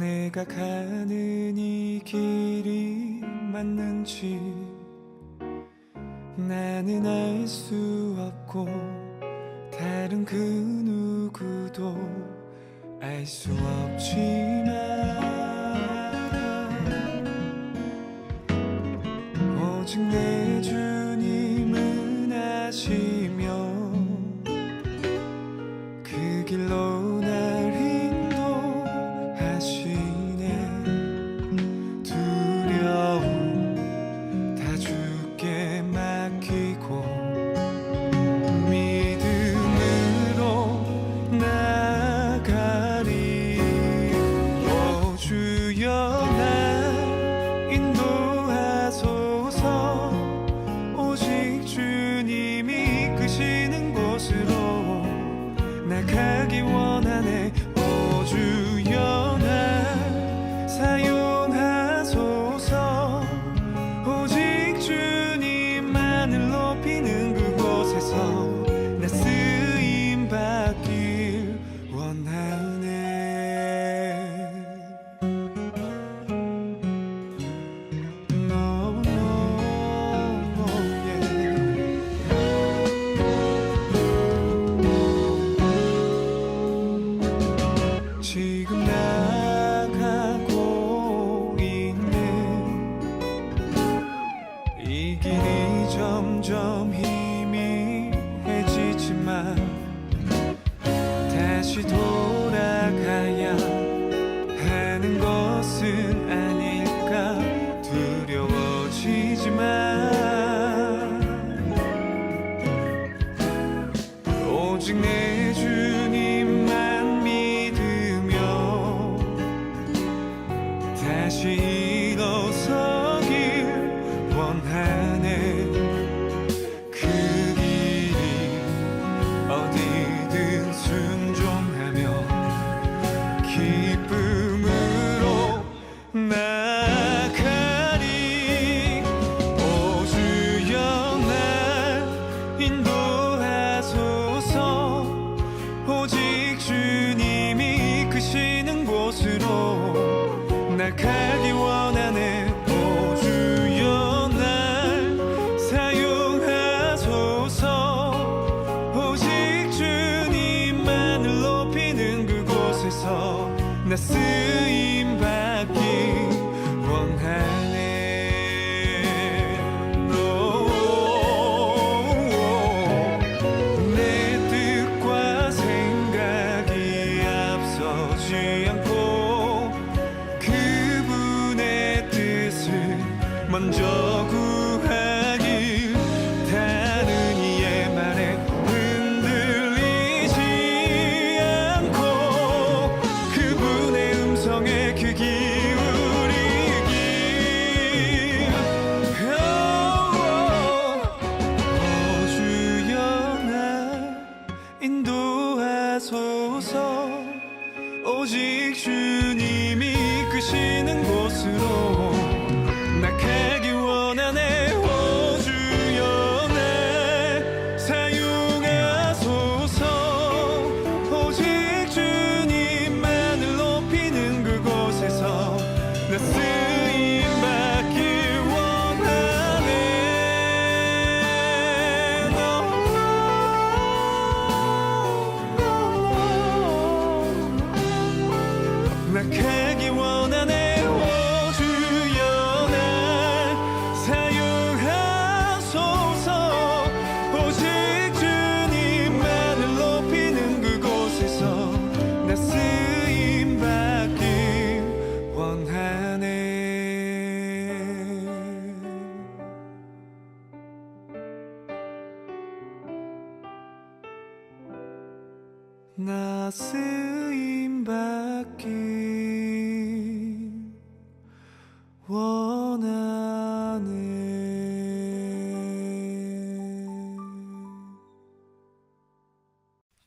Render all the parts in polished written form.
내가 가는 이 길이 맞는지 나는 알 수 없고 다른 그 누구도 알 수 없지만 오직 내 주님은 아시며 그 길로 날 인도하시네. 두려움 다 주께 맡기고 믿음으로 나아가리. 오 주여 날 인도하소서. 오직 주님이 이끄시는 곳으로 나가기 원하네. 오 주여 날 사용하소서. 오직 주님만을 높이는 그곳에서 나 쓰임 받길 원하네. No, no, yeah. 지금 나가고 있는 이 길이 점점 희미해지지만 다시 돌아가야 하는 것은 아닐까 두려워지지만 오직 내 주님만 믿으며 다시 일어서길 원하네. 그 길이 어디든 순종하며 기쁨으로 나아가리. 오 주여 날 인도하소서. 오직 주님이 이끄시는 곳으로 나가기 원하네. 오 주여 날 사용하소서. 오직 주님만을 높이는 그곳에서 나 쓰임 받기 원하네. 내 뜻과 생각이 앞서지 않고 그분의 뜻을 먼저 구하길. 다른 이의 말에 흔들리지 않고 그분의 음성에 귀 기울이길. 오 주여 날 인도하소서. 오직 주님이 이끄시는 곳으로 나가기 원하네. 오 주여 날 사용하소서. 오직 주님만을 높이는 그곳에서 나 쓰임 받길 원하네. 나가기 원하네. 오 주여 날 사용하소서. 오직 주님만을 높이는 그곳에서 나 쓰임 받길 원하네. 나 쓰임 받길 원하네.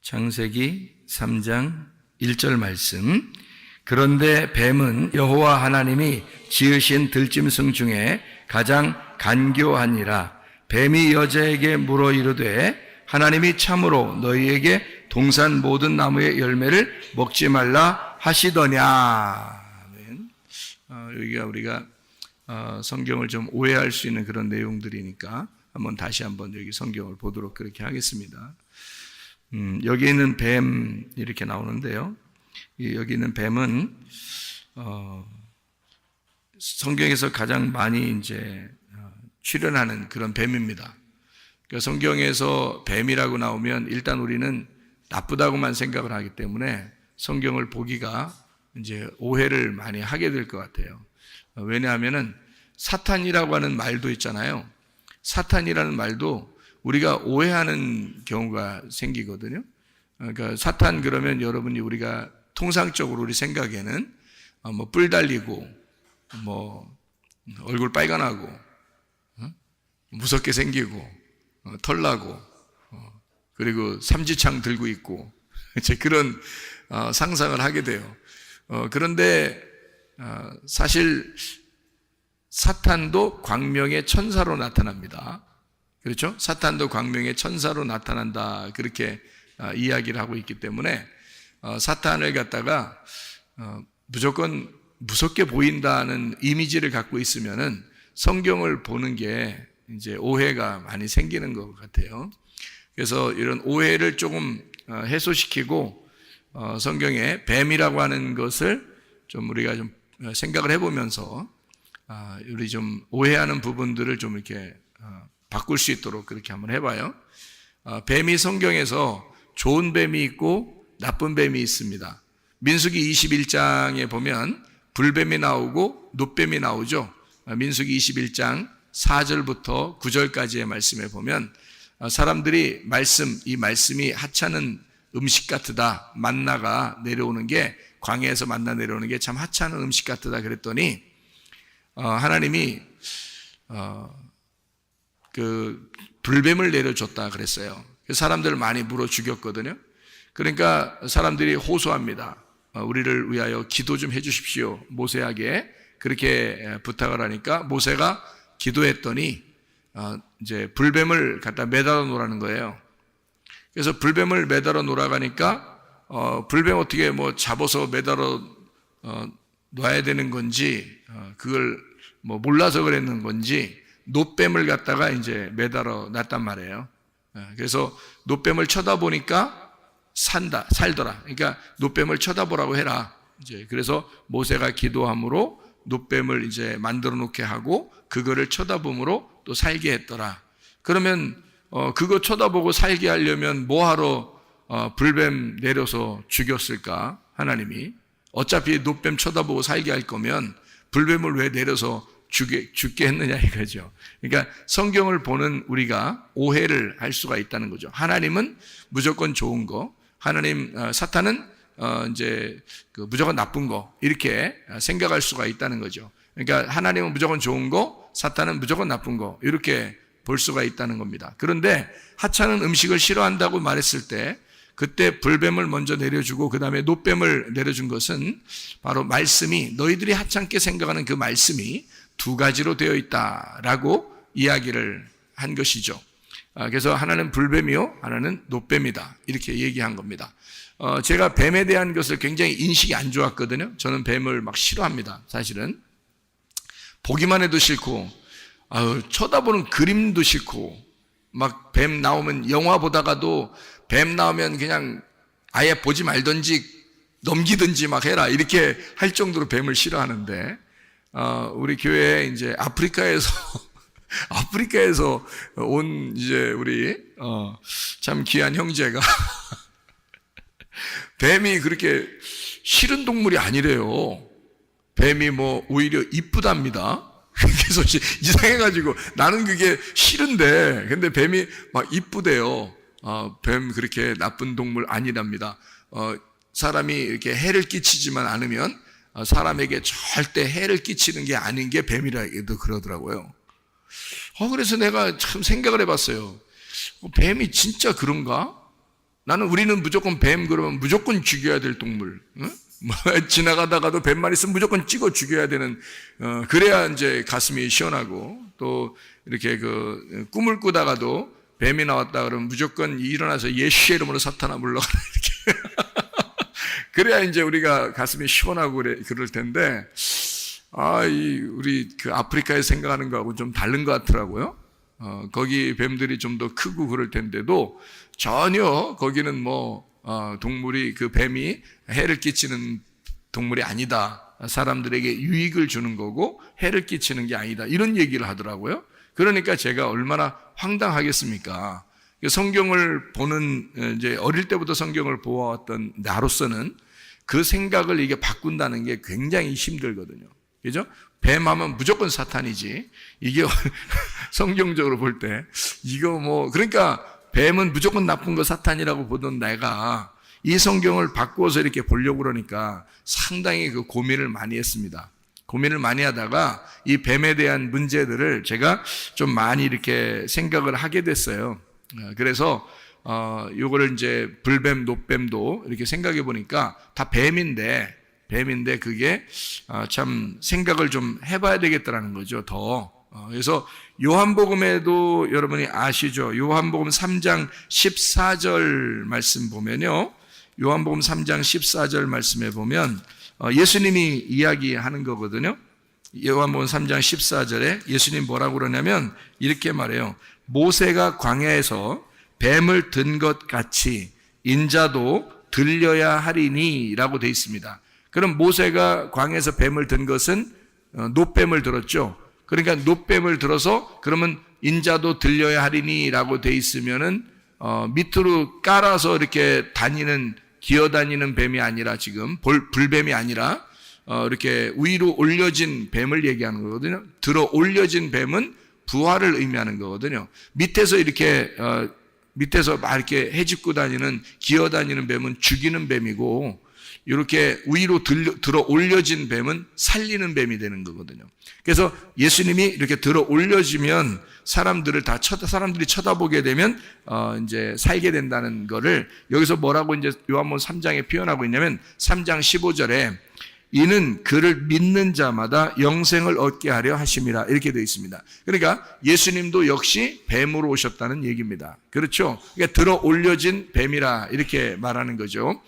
창세기 3장 1절 말씀. 그런데 뱀은 여호와 하나님이 지으신 들짐승 중에 가장 간교하니라. 뱀이 여자에게 물어 이르되 하나님이 참으로 너희에게 동산 모든 나무의 열매를 먹지 말라 하시더냐. 여기가 우리가 성경을 좀 오해할 수 있는 그런 내용들이니까 다시 한번 여기 성경을 보도록 그렇게 하겠습니다. 여기 있는 뱀 이렇게 나오는데요. 여기 있는 뱀은 성경에서 가장 많이 이제 출연하는 그런 뱀입니다. 그러니까 성경에서 뱀이라고 나오면 일단 우리는 나쁘다고만 생각을 하기 때문에 성경을 보기가 이제 오해를 많이 하게 될 것 같아요. 왜냐하면은 사탄이라고 하는 말도 있잖아요. 사탄이라는 말도 우리가 오해하는 경우가 생기거든요. 그러니까 사탄 그러면 여러분이 우리가 통상적으로 우리 생각에는 뭐 뿔 달리고 뭐 얼굴 빨간하고 무섭게 생기고 털 나고 그리고 삼지창 들고 있고 이제 그런 상상을 하게 돼요. 그런데 사실 사탄도 광명의 천사로 나타납니다. 그렇죠? 사탄도 광명의 천사로 나타난다. 그렇게 이야기를 하고 있기 때문에 사탄을 갖다가 무조건 무섭게 보인다는 이미지를 갖고 있으면은 성경을 보는 게 이제 오해가 많이 생기는 것 같아요. 그래서 이런 오해를 조금 해소시키고 성경에 뱀이라고 하는 것을 좀 우리가 좀 생각을 해보면서 우리 좀 오해하는 부분들을 좀 이렇게 바꿀 수 있도록 그렇게 한번 해봐요. 뱀이 성경에서 좋은 뱀이 있고 나쁜 뱀이 있습니다. 민수기 21장에 보면 불뱀이 나오고 놋뱀이 나오죠. 민수기 21장 4절부터 9절까지의 말씀에 보면 사람들이 이 말씀이 하찮은 음식 같으다. 만나가 내려오는 게 광야에서 만나 내려오는 게 참 하찮은 음식 같으다 그랬더니 하나님이 그 불뱀을 내려줬다 그랬어요. 사람들을 많이 물어 죽였거든요. 그러니까 사람들이 호소합니다. 우리를 위하여 기도 좀 해주십시오. 모세에게 그렇게 부탁을 하니까 모세가 기도했더니 이제 불뱀을 갖다 매달아 놓으라는 거예요. 그래서 불뱀을 매달아 놓으라가니까 불뱀 어떻게 뭐 잡아서 매달아 놔야 되는 건지 그걸 뭐 몰라서 그랬는 건지 놋뱀을 갖다가 이제 매달아 놨단 말이에요. 그래서 놋뱀을 쳐다보니까 살더라. 그러니까 놋뱀을 쳐다보라고 해라. 이제 그래서 모세가 기도함으로 놋뱀을 이제 만들어 놓게 하고 그거를 쳐다봄으로 또 살게 했더라. 그러면 그거 쳐다보고 살게 하려면 뭐하러 불뱀 내려서 죽였을까? 하나님이 어차피 놋뱀 쳐다보고 살게 할 거면 불뱀을 왜 내려서 죽게 했느냐 이거죠. 그러니까 성경을 보는 우리가 오해를 할 수가 있다는 거죠. 하나님은 무조건 좋은 거, 사탄은 이제 무조건 나쁜 거 이렇게 생각할 수가 있다는 거죠. 그러니까 하나님은 무조건 좋은 거, 사탄은 무조건 나쁜 거 이렇게 볼 수가 있다는 겁니다. 그런데 하찮은 음식을 싫어한다고 말했을 때 그때 불뱀을 먼저 내려주고 그 다음에 놋뱀을 내려준 것은 바로 말씀이 너희들이 하찮게 생각하는 그 말씀이 두 가지로 되어 있다라고 이야기를 한 것이죠. 그래서 하나는 불뱀이요, 하나는 놋뱀이다 이렇게 얘기한 겁니다. 제가 뱀에 대한 것을 굉장히 인식이 안 좋았거든요. 저는 뱀을 막 싫어합니다. 사실은 보기만 해도 싫고 쳐다보는 그림도 싫고 막 뱀 나오면 영화 보다가도 뱀 나오면 그냥 아예 보지 말든지 넘기든지 막 해라 이렇게 할 정도로 뱀을 싫어하는데 우리 교회에 이제 아프리카에서 온 이제 우리 참 귀한 형제가 뱀이 그렇게 싫은 동물이 아니래요. 뱀이 뭐 오히려 이쁘답니다. 그래서 이상해가지고 나는 그게 싫은데 근데 뱀이 막 이쁘대요. 뱀 그렇게 나쁜 동물 아니랍니다. 사람이 이렇게 해를 끼치지만 않으면 사람에게 절대 해를 끼치는 게 아닌 게 뱀이라고 그러더라고요. 그래서 내가 참 생각을 해봤어요. 뱀이 진짜 그런가? 우리는 무조건 뱀 그러면 무조건 죽여야 될 동물. 응? 지나가다가도 뱀만 있으면 무조건 찍어 죽여야 되는, 그래야 이제 가슴이 시원하고 또 이렇게 꿈을 꾸다가도 뱀이 나왔다 그러면 무조건 일어나서 예수의 이름으로 사탄아 물러가라 이렇게. 그래야 이제 우리가 가슴이 시원하고 그럴 텐데, 우리 그 아프리카에 생각하는 거하고 좀 다른 것 같더라고요. 거기 뱀들이 좀 더 크고 그럴 텐데도 전혀 거기는 동물이, 그 뱀이 해를 끼치는 동물이 아니다. 사람들에게 유익을 주는 거고 해를 끼치는 게 아니다. 이런 얘기를 하더라고요. 그러니까 제가 얼마나 황당하겠습니까? 성경을 보는, 이제 어릴 때부터 성경을 보아왔던 나로서는 그 생각을 이게 바꾼다는 게 굉장히 힘들거든요. 그죠? 뱀 하면 무조건 사탄이지. 이게 성경적으로 볼 때, 그러니까 뱀은 무조건 나쁜 거 사탄이라고 보던 내가 이 성경을 바꾸어서 이렇게 보려고 그러니까 상당히 그 고민을 많이 했습니다. 고민을 많이 하다가 이 뱀에 대한 문제들을 제가 좀 많이 이렇게 생각을 하게 됐어요. 그래서 요거를 이제 불뱀, 노뱀도 이렇게 생각해 보니까 다 뱀인데 그게 참 생각을 좀 해봐야 되겠다라는 거죠. 그래서 요한복음에도 여러분이 아시죠? 요한복음 3장 14절 말씀 보면요. 요한복음 3장 14절 말씀에 보면 예수님이 이야기하는 거거든요. 요한복음 3장 14절에 예수님 뭐라고 그러냐면 이렇게 말해요. 모세가 광야에서 뱀을 든 것 같이 인자도 들려야 하리니 라고 되어 있습니다. 그럼 모세가 광야에서 뱀을 든 것은 노뱀을 들었죠. 그러니까 노뱀을 들어서 그러면 인자도 들려야 하리니 라고 되어 있으면은 밑으로 깔아서 이렇게 기어다니는 뱀이 아니라 지금 불뱀이 아니라 이렇게 위로 올려진 뱀을 얘기하는 거거든요. 들어 올려진 뱀은 부활을 의미하는 거거든요. 밑에서 막 이렇게 헤집고 다니는, 기어다니는 뱀은 죽이는 뱀이고, 이렇게 위로 들어 올려진 뱀은 살리는 뱀이 되는 거거든요. 그래서 예수님이 이렇게 들어 올려지면 사람들이 쳐다보게 되면 이제 살게 된다는 거를 여기서 뭐라고 이제 요한복음 3장에 표현하고 있냐면 3장 15절에 이는 그를 믿는 자마다 영생을 얻게 하려 하심이라 이렇게 되어 있습니다. 그러니까 예수님도 역시 뱀으로 오셨다는 얘기입니다. 그렇죠? 그러니까 들어 올려진 뱀이라 이렇게 말하는 거죠.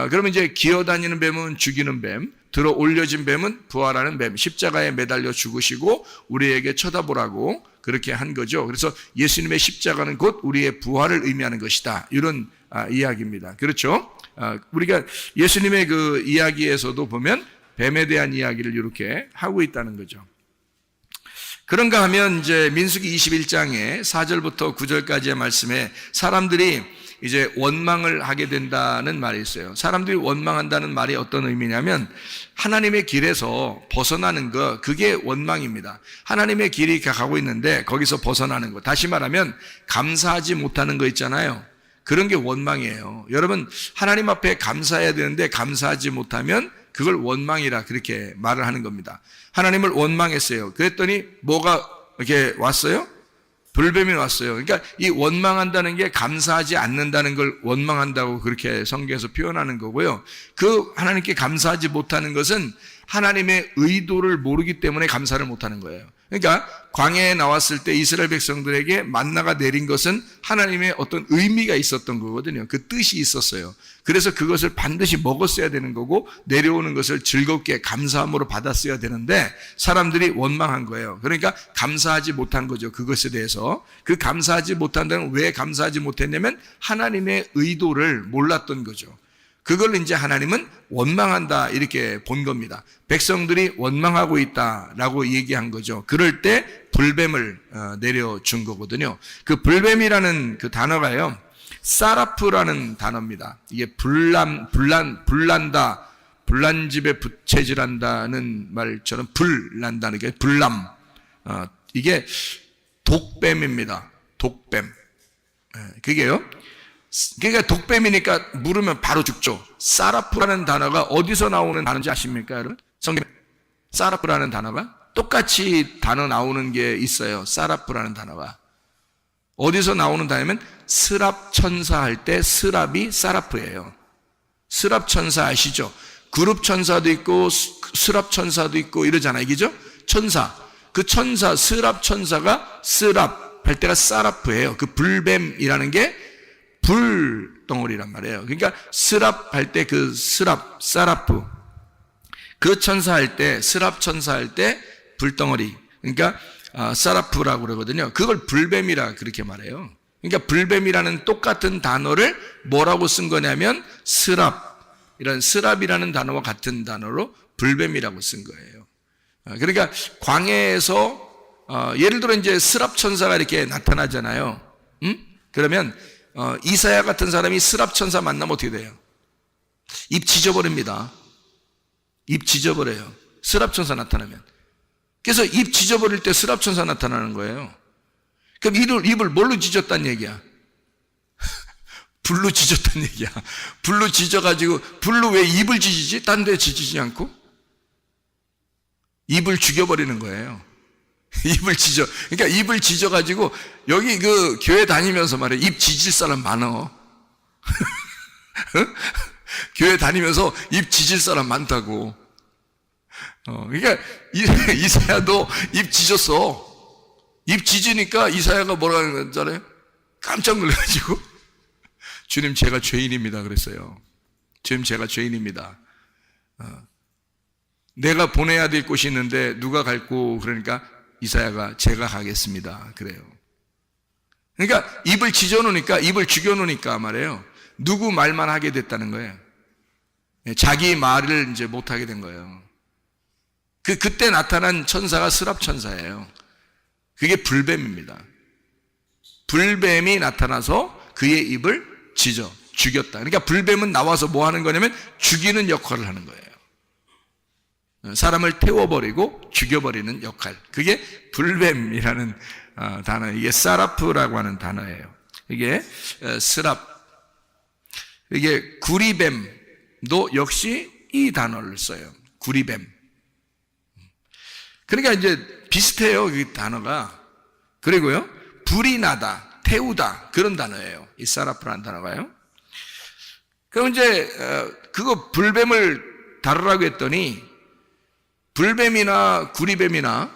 그러면 이제 기어다니는 뱀은 죽이는 뱀, 들어 올려진 뱀은 부활하는 뱀, 십자가에 매달려 죽으시고 우리에게 쳐다보라고 그렇게 한 거죠. 그래서 예수님의 십자가는 곧 우리의 부활을 의미하는 것이다. 이런 이야기입니다. 그렇죠? 우리가 예수님의 그 이야기에서도 보면 뱀에 대한 이야기를 이렇게 하고 있다는 거죠. 그런가 하면 이제 민수기 21장에 4절부터 9절까지의 말씀에 사람들이 이제 원망을 하게 된다는 말이 있어요. 사람들이 원망한다는 말이 어떤 의미냐면 하나님의 길에서 벗어나는 거, 그게 원망입니다. 하나님의 길이 가고 있는데 거기서 벗어나는 거. 다시 말하면 감사하지 못하는 거 있잖아요. 그런 게 원망이에요. 여러분, 하나님 앞에 감사해야 되는데 감사하지 못하면 그걸 원망이라 그렇게 말을 하는 겁니다. 하나님을 원망했어요. 그랬더니 뭐가 이렇게 왔어요? 불뱀이 왔어요. 그러니까 이 원망한다는 게 감사하지 않는다는 걸 원망한다고 그렇게 성경에서 표현하는 거고요. 그 하나님께 감사하지 못하는 것은 하나님의 의도를 모르기 때문에 감사를 못하는 거예요. 그러니까 광야에 나왔을 때 이스라엘 백성들에게 만나가 내린 것은 하나님의 어떤 의미가 있었던 거거든요. 그 뜻이 있었어요. 그래서 그것을 반드시 먹었어야 되는 거고 내려오는 것을 즐겁게 감사함으로 받았어야 되는데 사람들이 원망한 거예요. 그러니까 감사하지 못한 거죠. 그것에 대해서. 그 감사하지 못한다는 왜 감사하지 못했냐면 하나님의 의도를 몰랐던 거죠. 그걸 이제 하나님은 원망한다 이렇게 본 겁니다. 백성들이 원망하고 있다라고 얘기한 거죠. 그럴 때 불뱀을 내려준 거거든요. 그 불뱀이라는 그 단어가요, 사라프라는 단어입니다. 이게 불난다, 불난집에 부채질한다는 말처럼 불난다는 게 불남. 이게 독뱀입니다. 독뱀. 그게요. 그러니까 독뱀이니까 물으면 바로 죽죠. 사라프라는 단어가 어디서 나오는 단어인지 아십니까, 여러분? 성경 사라프라는 단어가 똑같이 단어 나오는 게 있어요. 사라프라는 단어가 어디서 나오는 단어냐면 스랍 천사 할 때 스랍이 사라프예요. 스랍 천사 아시죠? 그룹 천사도 있고 스랍 천사도 있고 이러잖아요. 그죠? 천사. 그 천사 스랍 천사가 스랍 할 때가 사라프예요. 그 불뱀이라는 게 불덩어리란 말이에요. 그러니까 스랍 할 때 그 스랍, 사라프. 그 천사할 때, 스랍 천사할 때 불덩어리, 그러니까 사라프라고 그러거든요. 그걸 불뱀이라 그렇게 말해요. 그러니까 불뱀이라는 똑같은 단어를 뭐라고 쓴 거냐면 스랍, 이런 스랍이라는 단어와 같은 단어로 불뱀이라고 쓴 거예요. 그러니까 광야에서 예를 들어 이제 스랍 천사가 이렇게 나타나잖아요. 그러면 이사야 같은 사람이 스랍 천사 만나면 어떻게 돼요? 입 지져버립니다. 입 지져버려요. 스랍 천사 나타나면. 그래서 입 지져버릴 때 스랍 천사 나타나는 거예요. 그럼 입을 뭘로 지졌단 얘기야? 불로 지졌단 얘기야. 불로 지져가지고, 불로 왜 입을 지지지? 딴 데 지지지 않고? 입을 죽여버리는 거예요. 입을 지져. 그러니까 입을 지져가지고, 여기 그 교회 다니면서 말해. 입 지질 사람 많어. 교회 다니면서 입 지질 사람 많다고. 그러니까 이사야도 입 지졌어. 입 지지니까 이사야가 뭐라는 거 알아요? 깜짝 놀라가지고 주님 제가 죄인입니다 그랬어요. 주님 제가 죄인입니다. 내가 보내야 될 곳이 있는데 누가 갈고 그러니까 이사야가 제가 가겠습니다 그래요. 그러니까 입을 지져놓으니까, 입을 죽여놓으니까 말이에요. 누구 말만 하게 됐다는 거예요. 자기 말을 이제 못하게 된 거예요. 그때 나타난 천사가 스랍 천사예요. 그게 불뱀입니다. 불뱀이 나타나서 그의 입을 지져 죽였다. 그러니까 불뱀은 나와서 뭐 하는 거냐면 죽이는 역할을 하는 거예요. 사람을 태워버리고 죽여버리는 역할. 그게 불뱀이라는 단어. 이게 사라프라고 하는 단어예요. 이게 스랍. 이게 구리뱀도 역시 이 단어를 써요. 구리뱀. 그러니까 이제 비슷해요, 이 단어가. 그리고요, 불이 나다, 태우다, 그런 단어예요. 이 사라프라는 단어가요. 그럼 이제, 그거 불뱀을 다루라고 했더니, 불뱀이나 구리뱀이나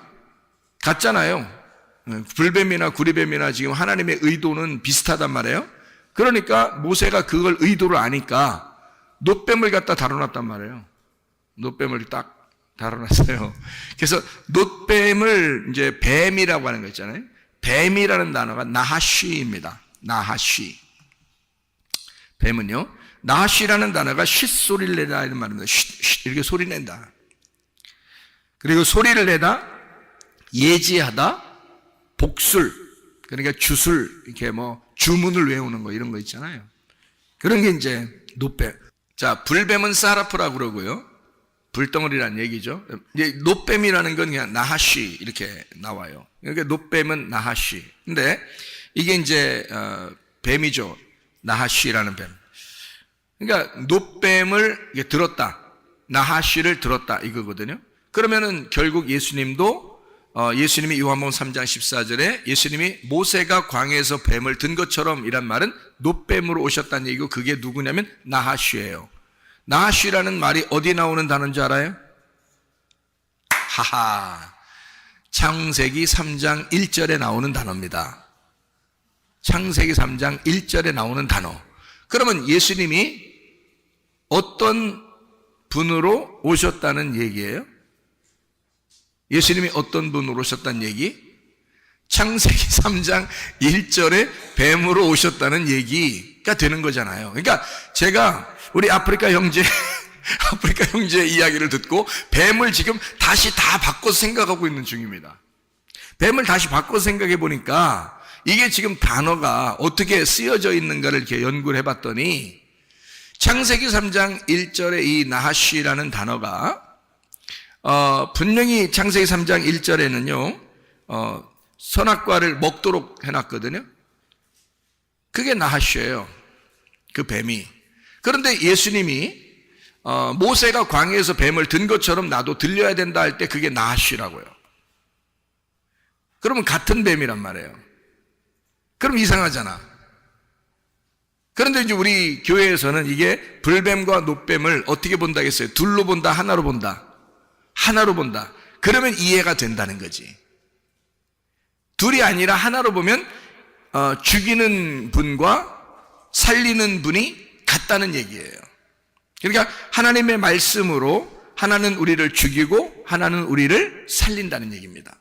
같잖아요. 불뱀이나 구리뱀이나 지금 하나님의 의도는 비슷하단 말이에요. 그러니까 모세가 그걸 의도를 아니까 놋뱀을 갖다 다뤄놨단 말이에요. 놋뱀을 딱 다뤄놨어요. 그래서 놋뱀을 이제 뱀이라고 하는 거 있잖아요. 뱀이라는 단어가 나하쉬입니다. 나하쉬. 뱀은요, 나하쉬라는 단어가 쉿소리를 내다 이런 말입니다. 쉿 이렇게 소리 낸다. 그리고 소리를 내다, 예지하다, 복술, 그러니까 주술, 이렇게 뭐 주문을 외우는 거 이런 거 있잖아요. 그런 게 이제 놋뱀. 자, 불뱀은 사라프라고 그러고요. 불덩어리란 얘기죠. 이제 놋뱀이라는 건 그냥 나하쉬 이렇게 나와요. 그러니까 놋뱀은 나하쉬. 근데 이게 이제 뱀이죠. 나하쉬라는 뱀. 그러니까 놋뱀을 들었다. 나하쉬를 들었다 이거거든요. 그러면은 결국 예수님도 예수님이 요한복음 3장 14절에 예수님이 모세가 광야에서 뱀을 든 것처럼 이란 말은 놋뱀으로 오셨다는 얘기고 그게 누구냐면 나하쉬예요. 나하쉬라는 말이 어디 나오는 단어인 줄 알아요? 하하, 창세기 3장 1절에 나오는 단어입니다. 창세기 3장 1절에 나오는 단어. 그러면 예수님이 어떤 분으로 오셨다는 얘기예요? 예수님이 어떤 분으로 오셨다는 얘기? 창세기 3장 1절에 뱀으로 오셨다는 얘기가 되는 거잖아요. 그러니까 제가 우리 아프리카 형제 이야기를 듣고 뱀을 지금 다시 다 바꿔서 생각하고 있는 중입니다. 뱀을 다시 바꿔서 생각해 보니까 이게 지금 단어가 어떻게 쓰여져 있는가를 이렇게 연구를 해봤더니 창세기 3장 1절에 이 나하쉬라는 단어가 분명히 창세기 3장 1절에는요 선악과를 먹도록 해놨거든요. 그게 나하쉬예요. 그 뱀이. 그런데 예수님이 모세가 광야에서 뱀을 든 것처럼 나도 들려야 된다 할 때 그게 나하쉬라고요. 그러면 같은 뱀이란 말이에요. 그럼 이상하잖아. 그런데 이제 우리 교회에서는 이게 불뱀과 놋뱀을 어떻게 본다 했어요? 둘로 본다, 하나로 본다. 하나로 본다. 그러면 이해가 된다는 거지. 둘이 아니라 하나로 보면 죽이는 분과 살리는 분이 같다는 얘기예요. 그러니까 하나님의 말씀으로 하나는 우리를 죽이고 하나는 우리를 살린다는 얘기입니다.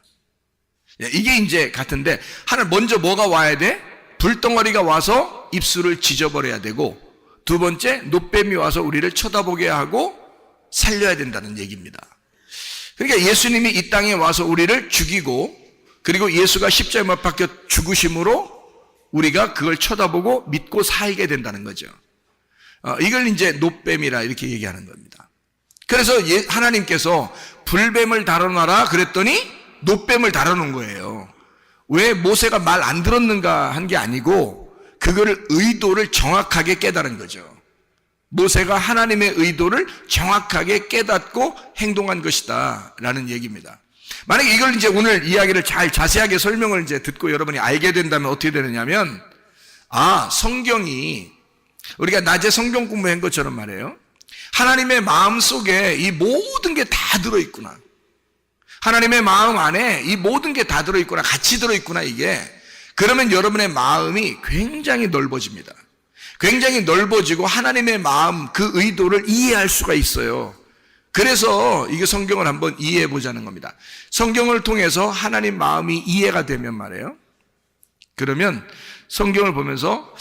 이게 이제 같은데, 하나 먼저 뭐가 와야 돼? 불덩어리가 와서 입술을 찢어버려야 되고, 두 번째 놋뱀이 와서 우리를 쳐다보게 하고 살려야 된다는 얘기입니다. 그러니까 예수님이 이 땅에 와서 우리를 죽이고, 그리고 예수가 십자가에 못 박혀 죽으심으로 우리가 그걸 쳐다보고 믿고 살게 된다는 거죠. 이걸 이제 놋뱀이라 이렇게 얘기하는 겁니다. 그래서 하나님께서 불뱀을 다뤄놔라 그랬더니 놋뱀을 다뤄놓은 거예요. 왜 모세가 말 안 들었는가 한 게 아니고, 그거를 의도를 정확하게 깨달은 거죠. 모세가 하나님의 의도를 정확하게 깨닫고 행동한 것이다 라는 얘기입니다. 만약에 이걸 이제 오늘 이야기를 잘 자세하게 설명을 이제 듣고 여러분이 알게 된다면 어떻게 되느냐면, 성경이 우리가 낮에 성경 공부한 것처럼 말이에요, 하나님의 마음 속에 이 모든 게 다 들어있구나, 하나님의 마음 안에 이 모든 게 다 들어있구나, 같이 들어있구나, 이게. 그러면 여러분의 마음이 굉장히 넓어집니다. 굉장히 넓어지고 하나님의 마음, 그 의도를 이해할 수가 있어요. 그래서 이게 성경을 한번 이해해 보자는 겁니다. 성경을 통해서 하나님 마음이 이해가 되면 말이에요, 그러면 성경을 보면서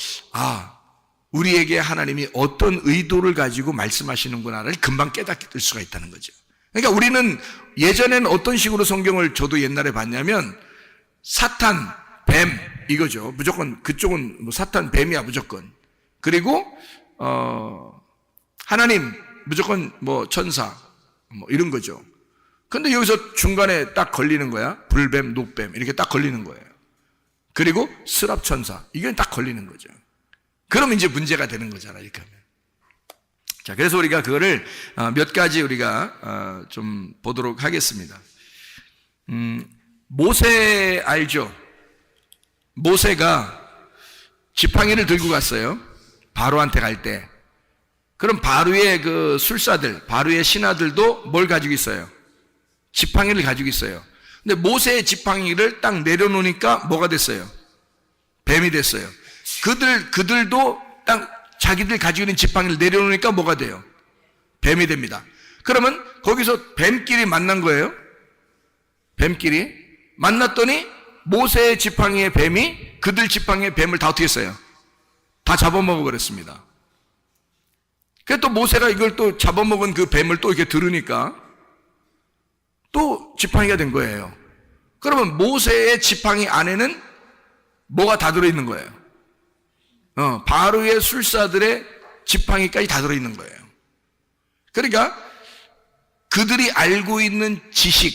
우리에게 하나님이 어떤 의도를 가지고 말씀하시는구나를 금방 깨닫게 될 수가 있다는 거죠. 그러니까 우리는 예전에는 어떤 식으로 성경을 저도 옛날에 봤냐면, 사탄, 뱀 이거죠. 무조건 그쪽은 사탄, 뱀이야 무조건. 그리고 하나님 무조건 천사 이런 거죠. 근데 여기서 중간에 딱 걸리는 거야. 불뱀, 놋뱀 이렇게 딱 걸리는 거예요. 그리고 스랍천사, 이게 딱 걸리는 거죠. 그러면 이제 문제가 되는 거잖아요, 이렇게 하면. 자, 그래서 우리가 그거를 몇 가지 우리가 좀 보도록 하겠습니다. 모세 알죠? 모세가 지팡이를 들고 갔어요. 바로한테 갈 때. 그럼 바로의 그 술사들, 바로의 신하들도 뭘 가지고 있어요? 지팡이를 가지고 있어요. 근데 모세의 지팡이를 딱 내려놓으니까 뭐가 됐어요? 뱀이 됐어요. 그들도 딱 자기들 가지고 있는 지팡이를 내려놓으니까 뭐가 돼요? 뱀이 됩니다. 그러면 거기서 뱀끼리 만난 거예요. 뱀끼리 만났더니 모세의 지팡이의 뱀이 그들 지팡이의 뱀을 다 어떻게 했어요? 다 잡아먹어 버렸습니다. 그래서 또 모세가 이걸 또 잡아먹은 그 뱀을 또 이렇게 들으니까 또 지팡이가 된 거예요. 그러면 모세의 지팡이 안에는 뭐가 다 들어있는 거예요? 바로의 술사들의 지팡이까지 다 들어있는 거예요. 그러니까 그들이 알고 있는 지식,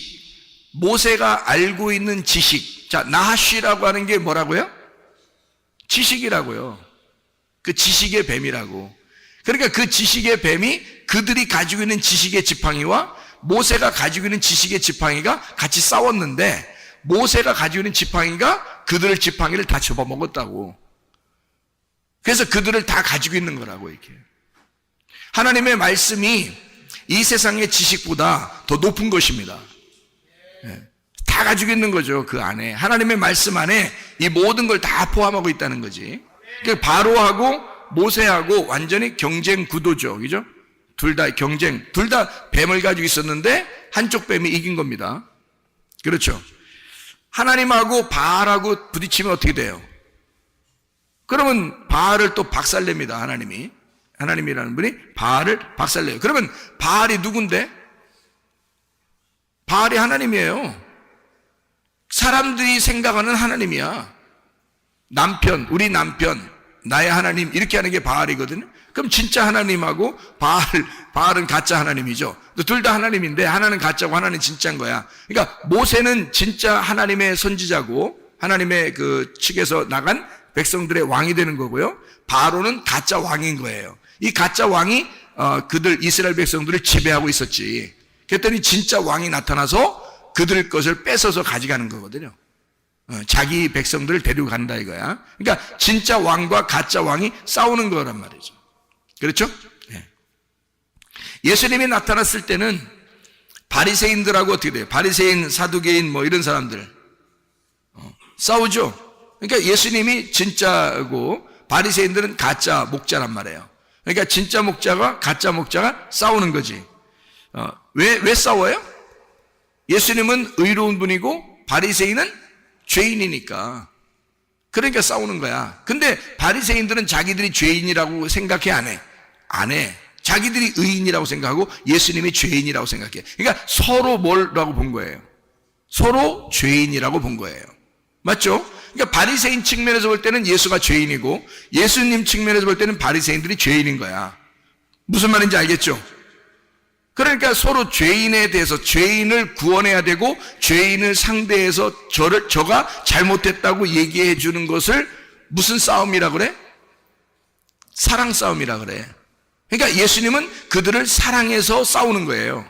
모세가 알고 있는 지식, 자, 나하시라고 하는 게 뭐라고요? 지식이라고요. 그 지식의 뱀이라고. 그러니까 그 지식의 뱀이 그들이 가지고 있는 지식의 지팡이와 모세가 가지고 있는 지식의 지팡이가 같이 싸웠는데, 모세가 가지고 있는 지팡이가 그들의 지팡이를 다 접어먹었다고. 그래서 그들을 다 가지고 있는 거라고. 이렇게 하나님의 말씀이 이 세상의 지식보다 더 높은 것입니다. 다 가지고 있는 거죠. 그 안에 하나님의 말씀 안에 이 모든 걸 다 포함하고 있다는 거지. 그러니까 바로하고 모세하고 완전히 경쟁 구도죠. 그죠? 둘 다 경쟁, 둘 다 뱀을 가지고 있었는데 한쪽 뱀이 이긴 겁니다. 그렇죠? 하나님하고 바알하고 부딪히면 어떻게 돼요? 그러면 바알을 또 박살냅니다. 하나님이라는 분이 바알을 박살내요. 그러면 바알이 누군데? 바알이 하나님이에요. 사람들이 생각하는 하나님이야. 남편, 우리 남편, 나의 하나님, 이렇게 하는 게 바알이거든요. 그럼 진짜 하나님하고 바알은 가짜 하나님이죠. 둘 다 하나님인데 하나는 가짜고 하나는 진짜인 거야. 그러니까 모세는 진짜 하나님의 선지자고 하나님의 그 측에서 나간 백성들의 왕이 되는 거고요. 바로는 가짜 왕인 거예요. 이 가짜 왕이 그들 이스라엘 백성들을 지배하고 있었지. 그랬더니 진짜 왕이 나타나서 그들 것을 뺏어서 가져가는 거거든요. 자기 백성들을 데리고 간다 이거야. 그러니까 진짜 왕과 가짜 왕이 싸우는 거란 말이죠. 그렇죠? 네. 예수님이 나타났을 때는 바리새인들하고 어떻게 돼요? 바리새인, 사두개인 이런 사람들 싸우죠. 그러니까 예수님이 진짜고 바리새인들은 가짜 목자란 말이에요. 그러니까 진짜 목자가 가짜 목자가 싸우는 거지. 왜 싸워요? 예수님은 의로운 분이고 바리새인은 죄인이니까. 그러니까 싸우는 거야. 근데 바리새인들은 자기들이 죄인이라고 생각해, 안 해? 안 해. 자기들이 의인이라고 생각하고 예수님이 죄인이라고 생각해. 그러니까 서로 뭐라고 본 거예요? 서로 죄인이라고 본 거예요. 맞죠? 그러니까 바리새인 측면에서 볼 때는 예수가 죄인이고 예수님 측면에서 볼 때는 바리새인들이 죄인인 거야. 무슨 말인지 알겠죠? 그러니까 서로 죄인에 대해서 죄인을 구원해야 되고 죄인을 상대해서 저가 잘못했다고 얘기해 주는 것을 무슨 싸움이라 그래? 사랑 싸움이라 그래. 그러니까 예수님은 그들을 사랑해서 싸우는 거예요.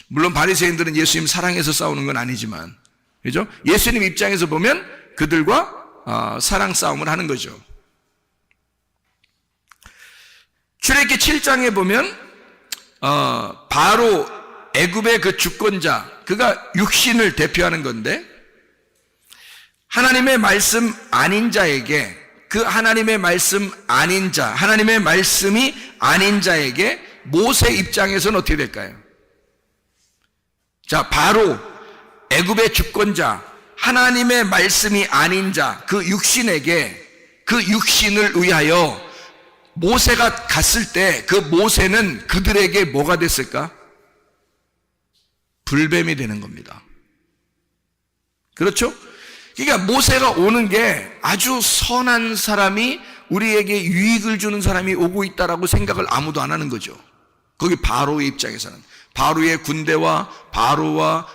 물론 바리새인들은 예수님 사랑해서 싸우는 건 아니지만, 그죠? 예수님 입장에서 보면 그들과 사랑 싸움을 하는 거죠. 출애굽기 7장에 보면 바로 애굽의 그 주권자, 그가 육신을 대표하는 건데 하나님의 말씀 아닌 자에게, 그 하나님의 말씀 아닌 자, 하나님의 말씀이 아닌 자에게 모세 입장에서는 어떻게 될까요? 자, 바로 애굽의 주권자, 하나님의 말씀이 아닌 자, 그 육신에게, 그 육신을 위하여 모세가 갔을 때 그 모세는 그들에게 뭐가 됐을까? 불뱀이 되는 겁니다. 그렇죠? 그러니까 모세가 오는 게 아주 선한 사람이, 우리에게 유익을 주는 사람이 오고 있다라고 생각을 아무도 안 하는 거죠. 거기 바로의 입장에서는, 바로의 군대와 바로와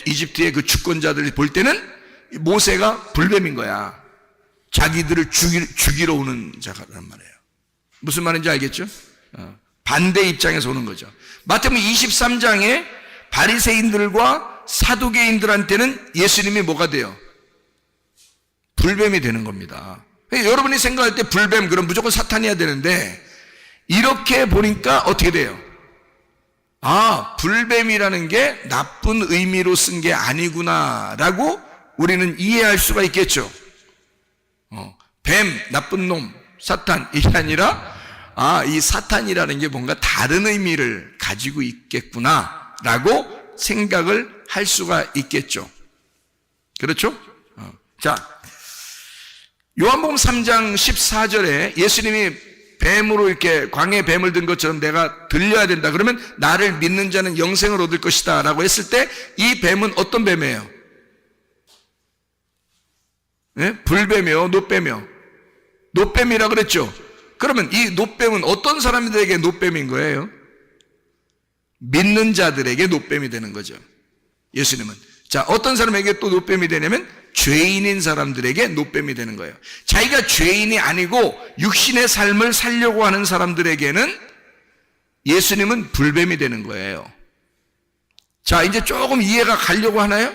이집트의 그 주권자들이 볼 때는 모세가 불뱀인 거야. 자기들을 죽이러 오는 자란 말이에요. 무슨 말인지 알겠죠? 반대 입장에서 오는 거죠. 마태복음 23장에 바리새인들과 사두개인들한테는 예수님이 뭐가 돼요? 불뱀이 되는 겁니다. 여러분이 생각할 때 불뱀, 그럼 무조건 사탄이어야 되는데 이렇게 보니까 어떻게 돼요? 불뱀이라는 게 나쁜 의미로 쓴 게 아니구나 라고 우리는 이해할 수가 있겠죠. 뱀, 나쁜 놈, 사탄, 이게 아니라 이 사탄이라는 게 뭔가 다른 의미를 가지고 있겠구나 라고 생각을 할 수가 있겠죠. 그렇죠? 자, 요한복음 3장 14절에 예수님이 뱀으로 이렇게 광야에 뱀을 든 것처럼 내가 들려야 된다. 그러면 나를 믿는 자는 영생을 얻을 것이다 라고 했을 때 이 뱀은 어떤 뱀이에요? 네? 불뱀이요? 노뱀이요? 노뱀이라 그랬죠? 그러면 이 노뱀은 어떤 사람들에게 노뱀인 거예요? 믿는 자들에게 노뱀이 되는 거죠. 예수님은. 자, 어떤 사람에게 또 노뱀이 되냐면 죄인인 사람들에게 노뱀이 되는 거예요. 자기가 죄인이 아니고 육신의 삶을 살려고 하는 사람들에게는 예수님은 불뱀이 되는 거예요. 자, 이제 조금 이해가 가려고 하나요?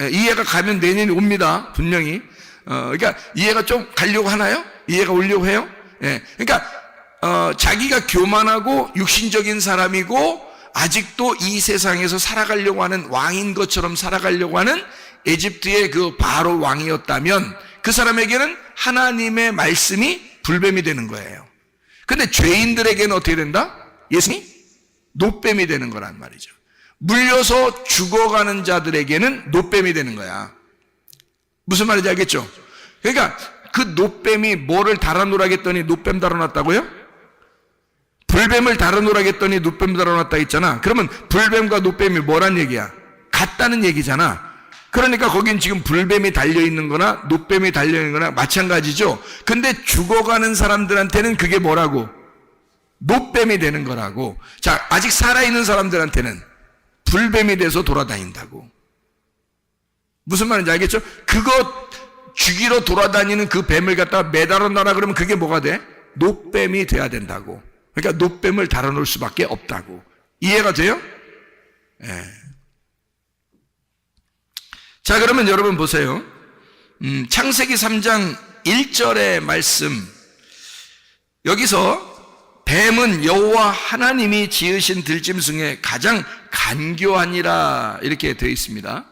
이해가 가면 내년이 옵니다. 분명히. 그러니까 이해가 좀 가려고 하나요? 이해가 오려고 해요? 그러니까 자기가 교만하고 육신적인 사람이고 아직도 이 세상에서 살아가려고 하는 왕인 것처럼 살아가려고 하는 에집트의 그 바로 왕이었다면 그 사람에게는 하나님의 말씀이 불뱀이 되는 거예요. 근데 죄인들에게는 어떻게 된다? 예수님이 노뱀이 되는 거란 말이죠. 물려서 죽어가는 자들에게는 노뱀이 되는 거야. 무슨 말인지 알겠죠? 그러니까 그 노뱀이 뭐를 달아놓으라겠더니 노뱀 달아놨다고요? 불뱀을 달아놓으라겠더니 노뱀 달아놨다 했잖아. 그러면 불뱀과 노뱀이 뭐란 얘기야? 같다는 얘기잖아. 그러니까 거긴 지금 불뱀이 달려있는 거나 노뱀이 달려있는 거나 마찬가지죠. 근데 죽어가는 사람들한테는 그게 뭐라고? 노뱀이 되는 거라고. 자, 아직 살아있는 사람들한테는 불뱀이 돼서 돌아다닌다고. 무슨 말인지 알겠죠? 그거 죽이러 돌아다니는 그 뱀을 갖다가 매달아 놔라 그러면 그게 뭐가 돼? 노뱀이 돼야 된다고. 그러니까 노뱀을 달아놓을 수밖에 없다고. 이해가 돼요? 예. 자, 그러면 여러분 보세요. 창세기 3장 1절의 말씀. 여기서 뱀은 여호와 하나님이 지으신 들짐승에 가장 간교하니라 이렇게 되어 있습니다.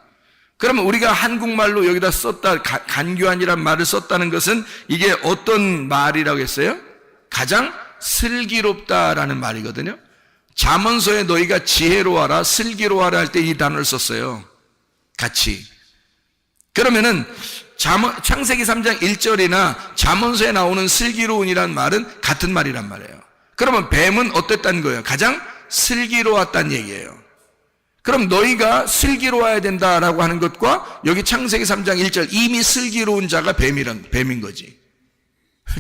그러면 우리가 한국말로 여기다 썼다, 간교하니란 말을 썼다는 것은 이게 어떤 말이라고 했어요? 가장 슬기롭다라는 말이거든요. 잠언서에 너희가 지혜로워하라, 슬기로워하라 할 때 이 단어를 썼어요. 같이. 그러면은 창세기 3장 1절이나 잠언서에 나오는 슬기로운이란 말은 같은 말이란 말이에요. 그러면 뱀은 어땠다는 거예요? 가장 슬기로웠다는 얘기예요. 그럼 너희가 슬기로워야 된다라고 하는 것과 여기 창세기 3장 1절 이미 슬기로운 자가 뱀인 거지.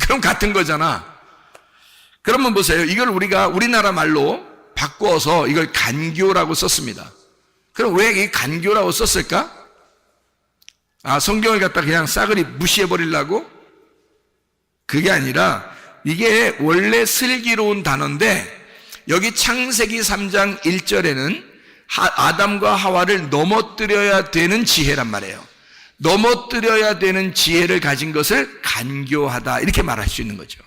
그럼 같은 거잖아. 그러면 보세요. 이걸 우리가 우리나라 말로 바꾸어서 이걸 간교라고 썼습니다. 그럼 왜 이 간교라고 썼을까? 성경을 갖다 그냥 싸그리 무시해버리려고? 그게 아니라 이게 원래 슬기로운 단어인데 여기 창세기 3장 1절에는 아담과 하와를 넘어뜨려야 되는 지혜란 말이에요. 넘어뜨려야 되는 지혜를 가진 것을 간교하다 이렇게 말할 수 있는 거죠.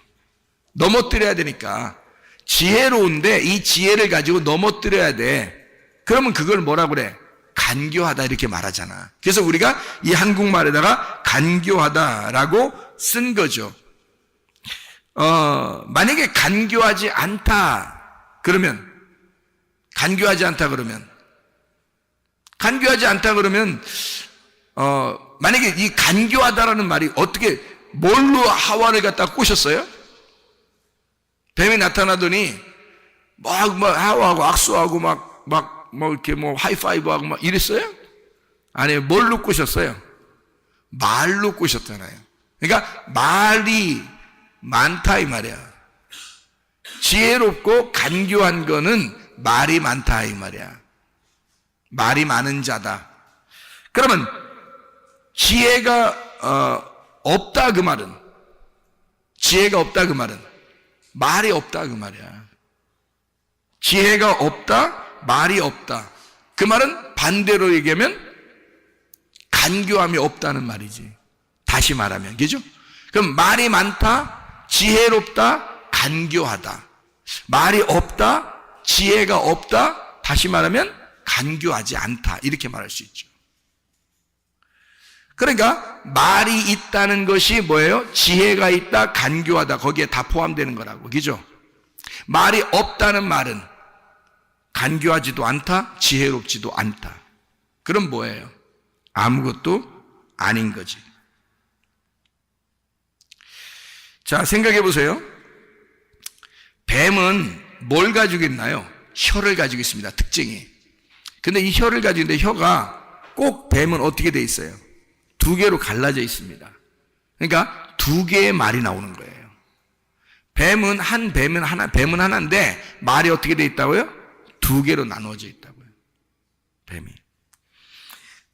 넘어뜨려야 되니까 지혜로운데 이 지혜를 가지고 넘어뜨려야 돼. 그러면 그걸 뭐라고 그래? 간교하다 이렇게 말하잖아. 그래서 우리가 이 한국말에다가 간교하다라고 쓴 거죠. 만약에 간교하지 않다 그러면 만약에 이 간교하다라는 말이 어떻게 뭘로 하와를 갖다 꼬셨어요? 뱀이 나타나더니 막 하와하고 악수하고 이렇게 하이파이브하고 막 이랬어요? 아니, 뭘로 꼬셨어요? 말로 꼬셨잖아요. 그러니까 말이 많다 이 말이야. 지혜롭고 간교한 거는 말이 많다 이 말이야. 말이 많은 자다. 그러면 지혜가 없다 그 말은 말이 없다 그 말이야. 지혜가 없다, 말이 없다. 그 말은 반대로 얘기하면 간교함이 없다는 말이지. 다시 말하면, 그죠? 그럼 말이 많다, 지혜롭다, 간교하다. 말이 없다, 지혜가 없다, 다시 말하면 간교하지 않다. 이렇게 말할 수 있죠. 그러니까 말이 있다는 것이 뭐예요? 지혜가 있다, 간교하다. 거기에 다 포함되는 거라고. 그죠? 말이 없다는 말은 간교하지도 않다, 지혜롭지도 않다. 그럼 뭐예요? 아무것도 아닌 거지. 자, 생각해 보세요. 뱀은 뭘 가지고 있나요? 혀를 가지고 있습니다. 특징이. 근데 이 혀를 가지고 있는데 혀가 꼭 뱀은 어떻게 돼 있어요? 두 개로 갈라져 있습니다. 그러니까 두 개의 말이 나오는 거예요. 뱀은 하나인데 말이 어떻게 돼 있다고요? 두 개로 나누어져 있다고요. 뱀이.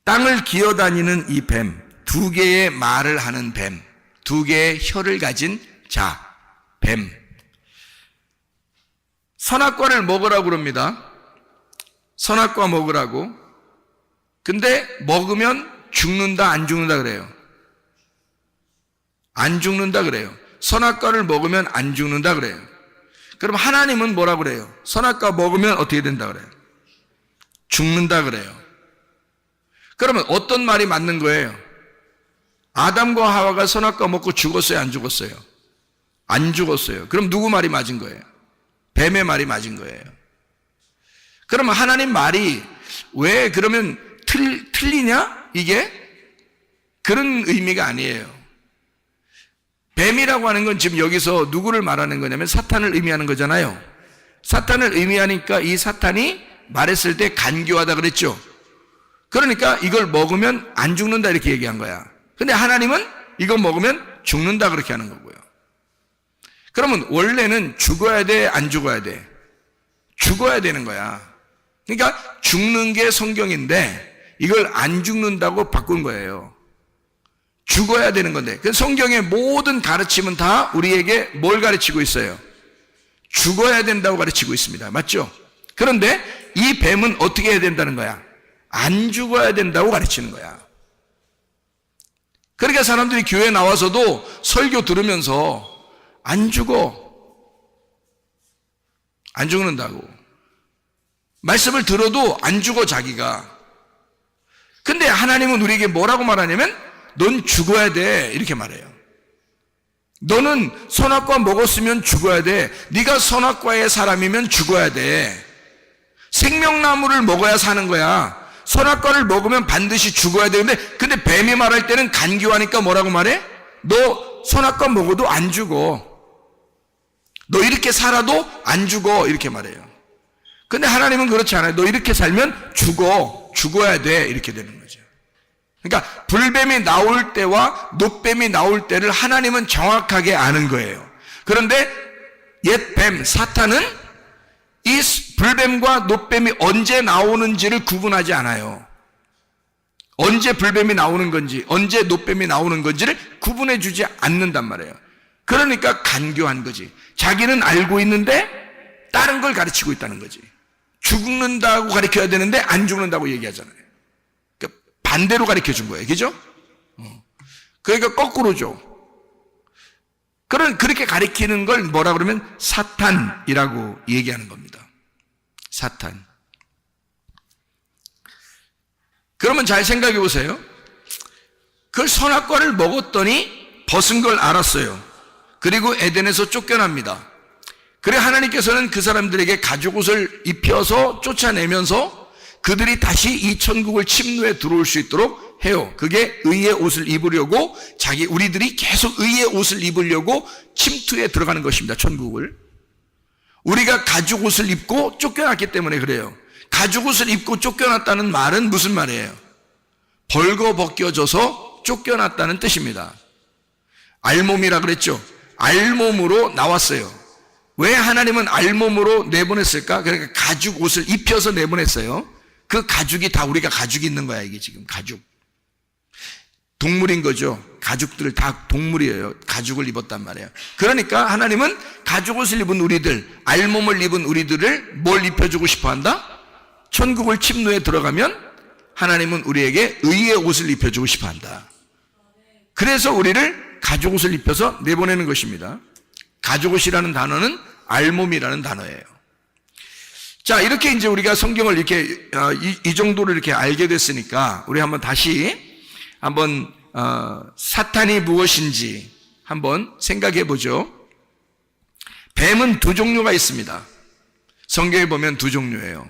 땅을 기어다니는 이 뱀, 두 개의 말을 하는 뱀, 두 개의 혀를 가진 자, 뱀. 선악과를 먹으라고 그럽니다. 선악과 먹으라고. 근데 먹으면 죽는다, 안 죽는다 그래요? 안 죽는다 그래요. 선악과를 먹으면 안 죽는다 그래요. 그럼 하나님은 뭐라 그래요? 선악과 먹으면 어떻게 된다 그래요? 죽는다 그래요. 그러면 어떤 말이 맞는 거예요? 아담과 하와가 선악과 먹고 죽었어요, 안 죽었어요? 안 죽었어요. 그럼 누구 말이 맞은 거예요? 뱀의 말이 맞은 거예요. 그러면 하나님 말이 왜 그러면 틀리냐? 이게 그런 의미가 아니에요. 뱀이라고 하는 건 지금 여기서 누구를 말하는 거냐면 사탄을 의미하는 거잖아요. 사탄을 의미하니까 이 사탄이 말했을 때 간교하다 그랬죠. 그러니까 이걸 먹으면 안 죽는다 이렇게 얘기한 거야. 근데 하나님은 이거 먹으면 죽는다 그렇게 하는 거고요. 그러면 원래는 죽어야 돼, 안 죽어야 돼? 죽어야 되는 거야. 그러니까 죽는 게 성경인데 이걸 안 죽는다고 바꾼 거예요. 죽어야 되는 건데. 그 성경의 모든 가르침은 다 우리에게 뭘 가르치고 있어요? 죽어야 된다고 가르치고 있습니다. 맞죠? 그런데 이 뱀은 어떻게 해야 된다는 거야? 안 죽어야 된다고 가르치는 거야. 그러니까 사람들이 교회에 나와서도 설교 들으면서 안 죽는다고. 말씀을 들어도 안 죽어 자기가. 근데 하나님은 우리에게 뭐라고 말하냐면 넌 죽어야 돼 이렇게 말해요. 너는 선악과 먹었으면 죽어야 돼. 네가 선악과의 사람이면 죽어야 돼. 생명나무를 먹어야 사는 거야. 선악과를 먹으면 반드시 죽어야 되는데, 근데 뱀이 말할 때는 간교하니까 뭐라고 말해? 너 선악과 먹어도 안 죽어. 너 이렇게 살아도 안 죽어. 이렇게 말해요. 근데 하나님은 그렇지 않아요. 너 이렇게 살면 죽어. 죽어야 돼. 이렇게 되는 거죠. 그러니까 불뱀이 나올 때와 노뱀이 나올 때를 하나님은 정확하게 아는 거예요. 그런데 옛 뱀, 사탄은 이 불뱀과 노뱀이 언제 나오는지를 구분하지 않아요. 언제 불뱀이 나오는 건지, 언제 노뱀이 나오는 건지를 구분해 주지 않는단 말이에요. 그러니까 간교한 거지. 자기는 알고 있는데 다른 걸 가르치고 있다는 거지. 죽는다고 가르쳐야 되는데 안 죽는다고 얘기하잖아요. 그러니까 반대로 가르쳐 준 거예요. 그죠? 그러니까 거꾸로죠. 그렇게 가르치는 걸 뭐라 그러면 사탄이라고 얘기하는 겁니다. 사탄. 그러면 잘 생각해 보세요. 그 선악과를 먹었더니 벗은 걸 알았어요. 그리고 에덴에서 쫓겨납니다. 그래 하나님께서는 그 사람들에게 가죽옷을 입혀서 쫓아내면서 그들이 다시 이 천국을 침노에 들어올 수 있도록 해요. 그게 의의 옷을 입으려고 우리들이 계속 의의 옷을 입으려고 침투에 들어가는 것입니다. 천국을. 우리가 가죽옷을 입고 쫓겨났기 때문에 그래요. 가죽옷을 입고 쫓겨났다는 말은 무슨 말이에요? 벌거벗겨져서 쫓겨났다는 뜻입니다. 알몸이라 그랬죠. 알몸으로 나왔어요. 왜 하나님은 알몸으로 내보냈을까? 그러니까 가죽 옷을 입혀서 내보냈어요. 그 가죽이 다 우리가 가죽이 있는 거야. 이게 지금 가죽. 동물인 거죠. 가죽들 다 동물이에요. 가죽을 입었단 말이에요. 그러니까 하나님은 가죽 옷을 입은 우리들, 알몸을 입은 우리들을 뭘 입혀주고 싶어 한다? 천국을 침노에 들어가면 하나님은 우리에게 의의 옷을 입혀주고 싶어 한다. 그래서 우리를 가죽 옷을 입혀서 내보내는 것입니다. 가죽옷이라는 단어는 알몸이라는 단어예요. 자, 이렇게 이제 우리가 성경을 이렇게 이 정도로 이렇게 알게 됐으니까 우리 한번 다시 한번 사탄이 무엇인지 한번 생각해 보죠. 뱀은 두 종류가 있습니다. 성경에 보면 두 종류예요.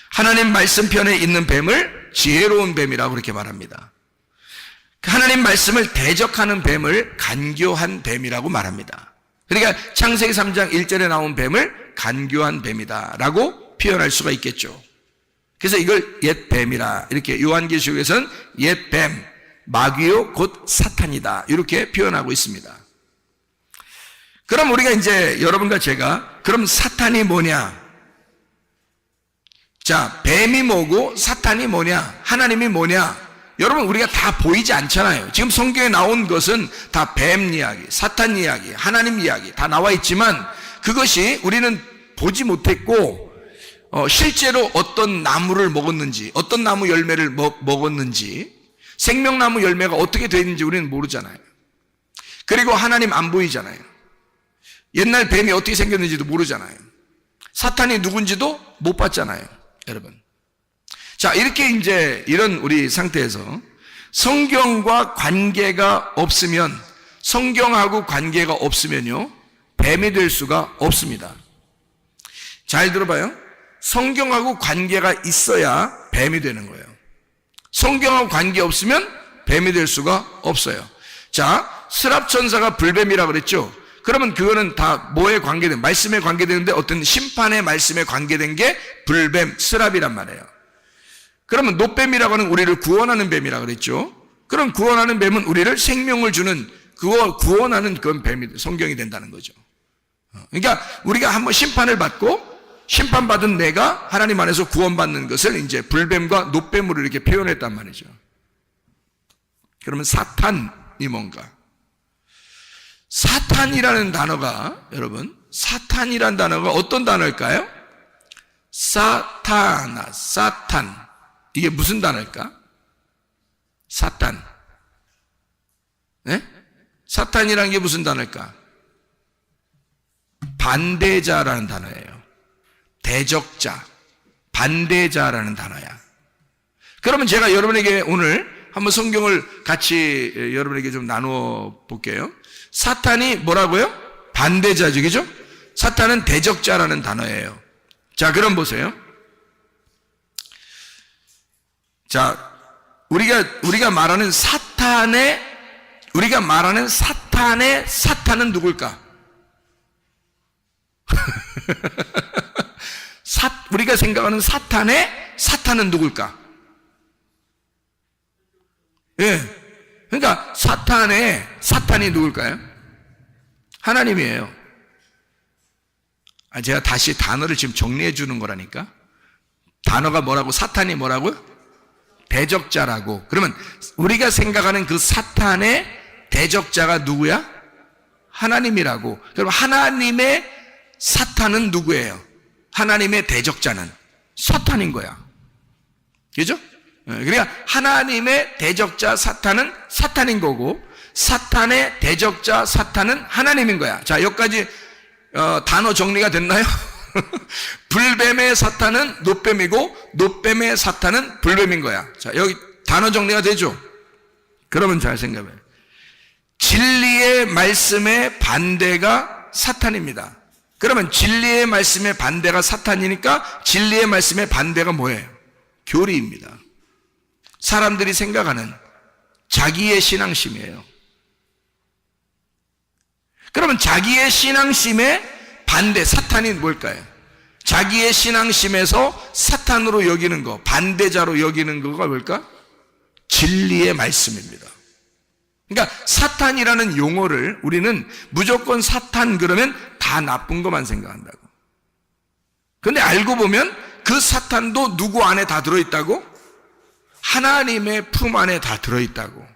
하나님 말씀편에 있는 뱀을 지혜로운 뱀이라고 그렇게 말합니다. 하나님 말씀을 대적하는 뱀을 간교한 뱀이라고 말합니다. 그러니까 창세기 3장 1절에 나온 뱀을 간교한 뱀이다 라고 표현할 수가 있겠죠. 그래서 이걸 옛 뱀이라, 이렇게 요한계시록에서는 옛 뱀, 마귀요 곧 사탄이다 이렇게 표현하고 있습니다. 그럼 우리가 이제 여러분과 제가 그럼 사탄이 뭐냐? 자, 뱀이 뭐고 사탄이 뭐냐? 하나님이 뭐냐? 여러분 우리가 다 보이지 않잖아요. 지금 성경에 나온 것은 다 뱀 이야기, 사탄 이야기, 하나님 이야기 다 나와 있지만 그것이 우리는 보지 못했고 실제로 어떤 나무를 먹었는지, 어떤 나무 열매를 먹었는지, 생명나무 열매가 어떻게 되는지 우리는 모르잖아요. 그리고 하나님 안 보이잖아요. 옛날 뱀이 어떻게 생겼는지도 모르잖아요. 사탄이 누군지도 못 봤잖아요, 여러분. 자, 이렇게 이제 이런 우리 상태에서 성경과 관계가 없으면, 성경하고 관계가 없으면요, 뱀이 될 수가 없습니다. 잘 들어봐요. 성경하고 관계가 있어야 뱀이 되는 거예요. 성경하고 관계 없으면 뱀이 될 수가 없어요. 자, 스랍천사가 불뱀이라고 그랬죠. 그러면 그거는 다 뭐에 관계된, 말씀에 관계되는데 어떤 심판의 말씀에 관계된 게 불뱀, 스랍이란 말이에요. 그러면 노뱀이라고 하는 우리를 구원하는 뱀이라고 그랬죠. 그럼 구원하는 뱀은 우리를 생명을 주는, 구원하는 그건 뱀이, 성경이 된다는 거죠. 그러니까 우리가 한번 심판을 받고 심판받은 내가 하나님 안에서 구원받는 것을 이제 불뱀과 노뱀으로 이렇게 표현했단 말이죠. 그러면 사탄이 뭔가? 사탄이라는 단어가, 여러분, 사탄이라는 단어가 어떤 단어일까요? 사탄. 이게 무슨 단어일까? 사탄. 네? 사탄이라는 게 무슨 단어일까? 반대자라는 단어예요. 대적자, 반대자라는 단어야. 그러면 제가 여러분에게 오늘 한번 성경을 같이 여러분에게 좀 나누어 볼게요. 사탄이 뭐라고요? 반대자죠, 그죠? 사탄은 대적자라는 단어예요. 자, 그럼 보세요. 자, 우리가 말하는 사탄의 사탄은 누굴까? 우리가 생각하는 사탄의 사탄은 누굴까? 예. 그러니까 사탄이 누굴까요? 하나님이에요. 제가 다시 단어를 지금 정리해 주는 거라니까. 단어가 뭐라고? 사탄이 뭐라고요? 대적자라고. 그러면 우리가 생각하는 그 사탄의 대적자가 누구야? 하나님이라고. 그럼 하나님의 사탄은 누구예요? 하나님의 대적자는 사탄인 거야. 그죠? 그러니까 하나님의 대적자 사탄은 사탄인 거고, 사탄의 대적자 사탄은 하나님인 거야. 자, 여기까지 단어 정리가 됐나요? 불뱀의 사탄은 놋뱀이고, 놋뱀의 사탄은 불뱀인 거야. 자, 여기 단어 정리가 되죠? 그러면 잘 생각해요. 진리의 말씀의 반대가 사탄입니다. 그러면 진리의 말씀의 반대가 사탄이니까 진리의 말씀의 반대가 뭐예요? 교리입니다. 사람들이 생각하는 자기의 신앙심이에요. 그러면 자기의 신앙심의 반대, 사탄이 뭘까요? 자기의 신앙심에서 사탄으로 여기는 거, 반대자로 여기는 거가 뭘까? 진리의 말씀입니다. 그러니까 사탄이라는 용어를 우리는 무조건 사탄 그러면 다 나쁜 것만 생각한다고. 그런데 알고 보면 그 사탄도 누구 안에 다 들어있다고? 하나님의 품 안에 다 들어있다고.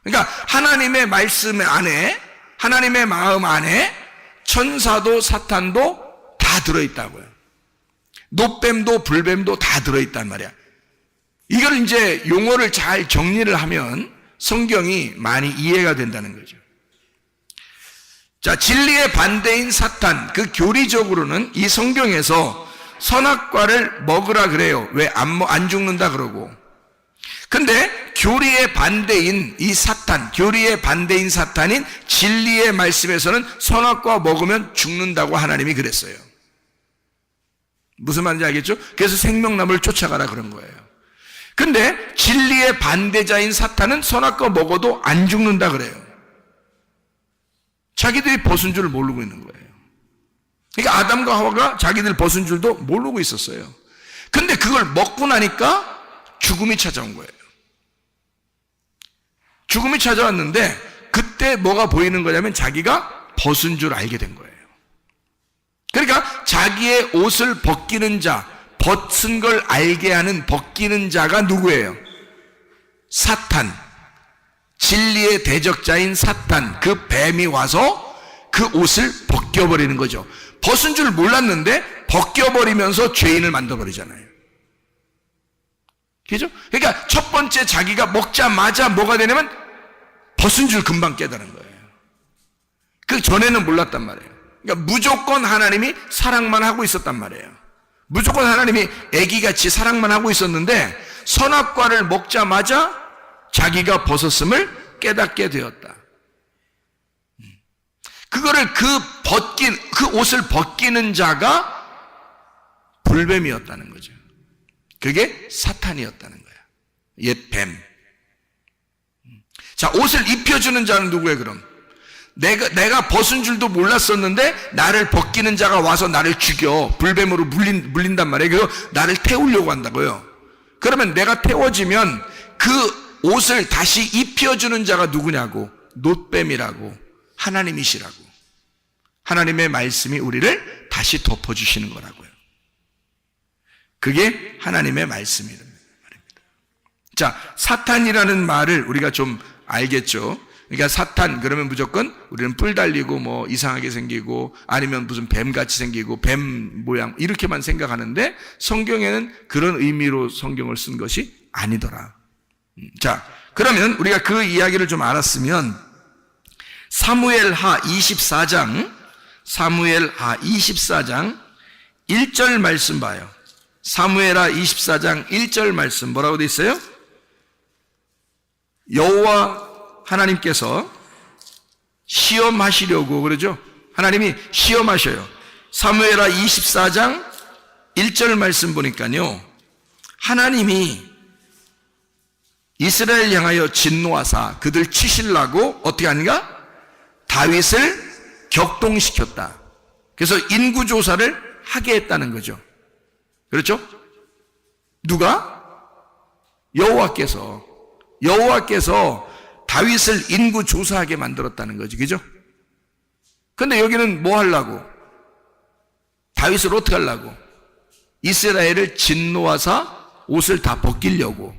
그러니까 하나님의 말씀 안에, 하나님의 마음 안에 천사도 사탄도 다 들어있다고요. 놋뱀도 불뱀도 다 들어있단 말이야. 이걸 이제 용어를 잘 정리를 하면 성경이 많이 이해가 된다는 거죠. 자, 진리의 반대인 사탄, 그 교리적으로는 이 성경에서 선악과를 먹으라 그래요. 왜 안 죽는다 그러고. 근데 교리의 반대인 이 사탄, 교리의 반대인 사탄인 진리의 말씀에서는 선악과 먹으면 죽는다고 하나님이 그랬어요. 무슨 말인지 알겠죠? 그래서 생명나무를 쫓아가라 그런 거예요. 근데 진리의 반대자인 사탄은 선악과 먹어도 안 죽는다 그래요. 자기들이 벗은 줄 모르고 있는 거예요. 그러니까 아담과 하와가 자기들 벗은 줄도 모르고 있었어요. 근데 그걸 먹고 나니까 죽음이 찾아온 거예요. 죽음이 찾아왔는데 그때 뭐가 보이는 거냐면 자기가 벗은 줄 알게 된 거예요. 그러니까 자기의 옷을 벗기는 자, 벗은 걸 알게 하는 벗기는 자가 누구예요? 사탄. 진리의 대적자인 사탄, 그 뱀이 와서 그 옷을 벗겨버리는 거죠. 벗은 줄 몰랐는데 벗겨버리면서 죄인을 만들어버리잖아요. 그죠? 그러니까 첫 번째 자기가 먹자마자 뭐가 되냐면 벗은 줄 금방 깨달은 거예요. 그 전에는 몰랐단 말이에요. 그러니까 무조건 하나님이 사랑만 하고 있었단 말이에요. 무조건 하나님이 애기같이 사랑만 하고 있었는데 선악과를 먹자마자 자기가 벗었음을 깨닫게 되었다. 그거를 그 옷을 벗기는 자가 불뱀이었다는 거죠. 그게 사탄이었다는 거야. 옛 뱀. 자, 옷을 입혀주는 자는 누구예요, 그럼? 내가 벗은 줄도 몰랐었는데 나를 벗기는 자가 와서 나를 죽여. 불뱀으로 물린단 말이에요. 그래서 나를 태우려고 한다고요. 그러면 내가 태워지면 그 옷을 다시 입혀주는 자가 누구냐고? 놋뱀이라고. 하나님이시라고. 하나님의 말씀이 우리를 다시 덮어주시는 거라고요. 그게 하나님의 말씀이라는 말입니다. 자, 사탄이라는 말을 우리가 좀 알겠죠? 그러니까 사탄 그러면 무조건 우리는 뿔 달리고 뭐 이상하게 생기고 아니면 무슨 뱀같이 생기고 뱀 모양 이렇게만 생각하는데 성경에는 그런 의미로 성경을 쓴 것이 아니더라. 자, 그러면 우리가 그 이야기를 좀 알았으면 사무엘하 24장 1절 말씀 봐요. 사무엘하 24장 1절 말씀 뭐라고 돼 있어요? 여호와 하나님께서 시험하시려고 그러죠. 하나님이 시험하셔요. 사무엘하 24장 1절 말씀 보니까요, 하나님이 이스라엘 향하여 진노하사 그들 치시려고 어떻게 하는가? 다윗을 격동시켰다. 그래서 인구조사를 하게 했다는 거죠. 그렇죠? 누가? 여호와께서 다윗을 인구조사하게 만들었다는 거지. 그죠? 근데 여기는 뭐 하려고? 다윗을 어떻게 하려고? 이스라엘을 진노하사 옷을 다 벗기려고.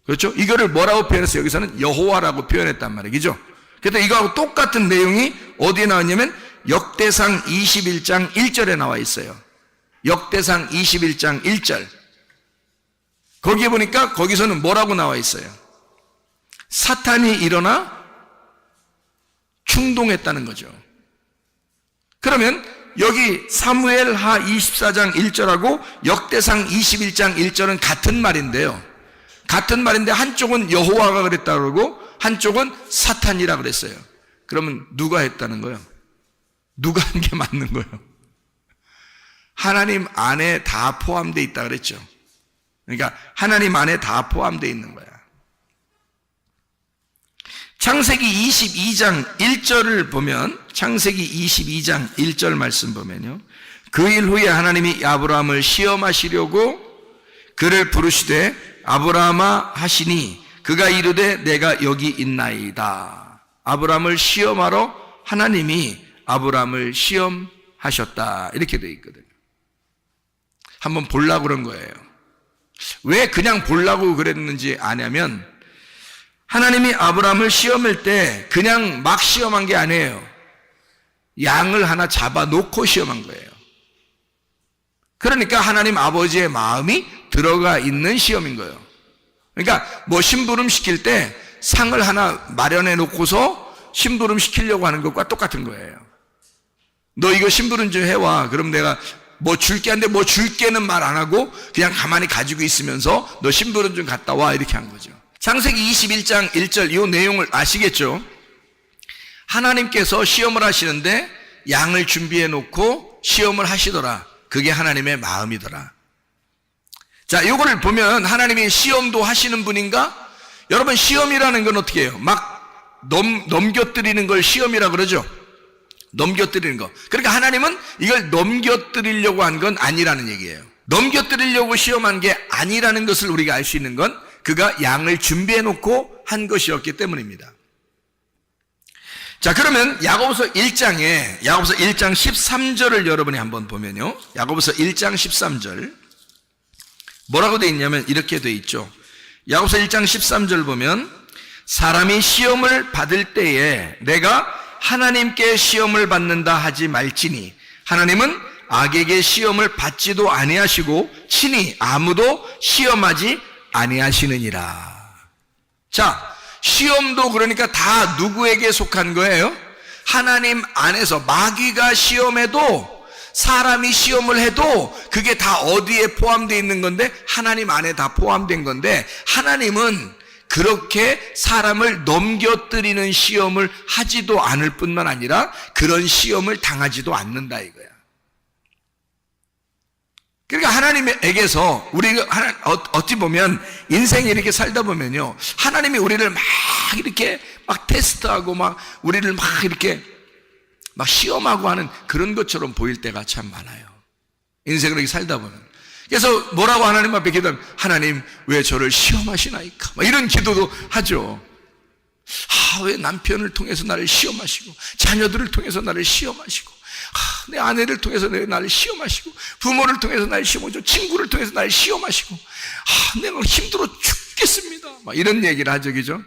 그렇죠? 이거를 뭐라고 표현했어요? 여기서는 여호와라고 표현했단 말이에요. 그죠? 그래서 이거하고 똑같은 내용이 어디에 나왔냐면 역대상 21장 1절에 나와 있어요. 역대상 21장 1절. 거기에 보니까 거기서는 뭐라고 나와 있어요? 사탄이 일어나 충동했다는 거죠. 그러면 여기 사무엘하 24장 1절하고 역대상 21장 1절은 같은 말인데요. 같은 말인데 한쪽은 여호와가 그랬다 그러고 한쪽은 사탄이라 그랬어요. 그러면 누가 했다는 거예요? 누가 한 게 맞는 거예요? 하나님 안에 다 포함되어 있다 그랬죠. 그러니까 하나님 안에 다 포함되어 있는 거야. 창세기 22장 1절을 보면, 창세기 22장 1절 말씀 보면요, 그 일 후에 하나님이 아브라함을 시험하시려고 그를 부르시되 아브라함아 하시니 그가 이르되 내가 여기 있나이다. 아브라함을 시험하러 하나님이 아브라함을 시험하셨다. 이렇게 되어 있거든요. 한번 보려고 그런 거예요. 왜 그냥 보려고 그랬는지 아냐면, 하나님이 아브라함을 시험할 때 그냥 막 시험한 게 아니에요. 양을 하나 잡아놓고 시험한 거예요. 그러니까 하나님 아버지의 마음이 들어가 있는 시험인 거예요. 그러니까 뭐 심부름 시킬 때 상을 하나 마련해 놓고서 심부름 시키려고 하는 것과 똑같은 거예요. 너 이거 심부름 좀 해와. 그럼 내가 뭐 줄게 하는데 뭐 줄게는 말 안 하고 그냥 가만히 가지고 있으면서 너 심부름 좀 갔다 와. 이렇게 한 거죠. 창세기 21장 1절 이 내용을 아시겠죠? 하나님께서 시험을 하시는데 양을 준비해 놓고 시험을 하시더라. 그게 하나님의 마음이더라. 자, 요거를 보면 하나님이 시험도 하시는 분인가? 여러분, 시험이라는 건 어떻게 해요? 막 넘겨뜨리는 걸 시험이라 그러죠? 넘겨뜨리는 거. 그러니까 하나님은 이걸 넘겨뜨리려고 한 건 아니라는 얘기예요. 넘겨뜨리려고 시험한 게 아니라는 것을 우리가 알 수 있는 건 그가 양을 준비해 놓고 한 것이었기 때문입니다. 자, 그러면 야고보서 1장 13절을 여러분이 한번 보면요, 야고보서 1장 13절 뭐라고 되어 있냐면 이렇게 되어 있죠. 야고보서 1장 13절 보면, 사람이 시험을 받을 때에 내가 하나님께 시험을 받는다 하지 말지니 하나님은 악에게 시험을 받지도 아니하시고 친히 아무도 시험하지 아니하시느니라. 자, 시험도 그러니까 다 누구에게 속한 거예요? 하나님 안에서. 마귀가 시험해도, 사람이 시험을 해도 그게 다 어디에 포함되어 있는 건데? 하나님 안에 다 포함된 건데, 하나님은 그렇게 사람을 넘겨뜨리는 시험을 하지도 않을 뿐만 아니라 그런 시험을 당하지도 않는다 이거야. 그러니까 하나님에게서 우리가 어찌 보면 인생에 이렇게 살다 보면요, 하나님이 우리를 막 이렇게 막 테스트하고 막 우리를 막 이렇게 막 시험하고 하는 그런 것처럼 보일 때가 참 많아요. 인생을 이렇게 살다 보면. 그래서 뭐라고 하나님 앞에 기도하면, 하나님 왜 저를 시험하시나이까? 막 이런 기도도 하죠. 왜 남편을 통해서 나를 시험하시고, 자녀들을 통해서 나를 시험하시고, 내 아내를 통해서 나를 시험하시고, 부모를 통해서 나를 시험하시고, 친구를 통해서 나를 시험하시고, 내가 힘들어 죽겠습니다. 막 이런 얘기를 하죠, 그죠?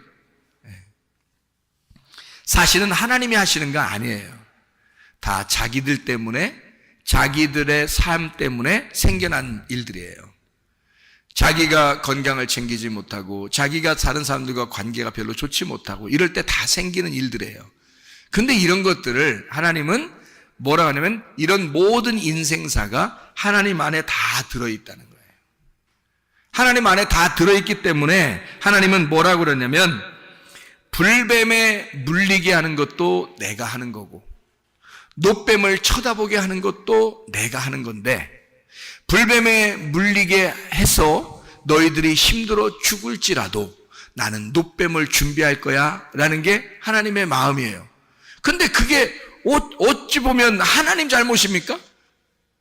사실은 하나님이 하시는 거 아니에요. 다 자기들 때문에, 자기들의 삶 때문에 생겨난 일들이에요. 자기가 건강을 챙기지 못하고, 자기가 다른 사람들과 관계가 별로 좋지 못하고, 이럴 때 다 생기는 일들이에요. 근데 이런 것들을 하나님은 뭐라고 하냐면, 이런 모든 인생사가 하나님 안에 다 들어있다는 거예요. 하나님 안에 다 들어있기 때문에 하나님은 뭐라고 그러냐면 불뱀에 물리게 하는 것도 내가 하는 거고 놋뱀을 쳐다보게 하는 것도 내가 하는 건데 불뱀에 물리게 해서 너희들이 힘들어 죽을지라도 나는 놋뱀을 준비할 거야 라는 게 하나님의 마음이에요. 근데 그게 어찌 보면 하나님 잘못입니까?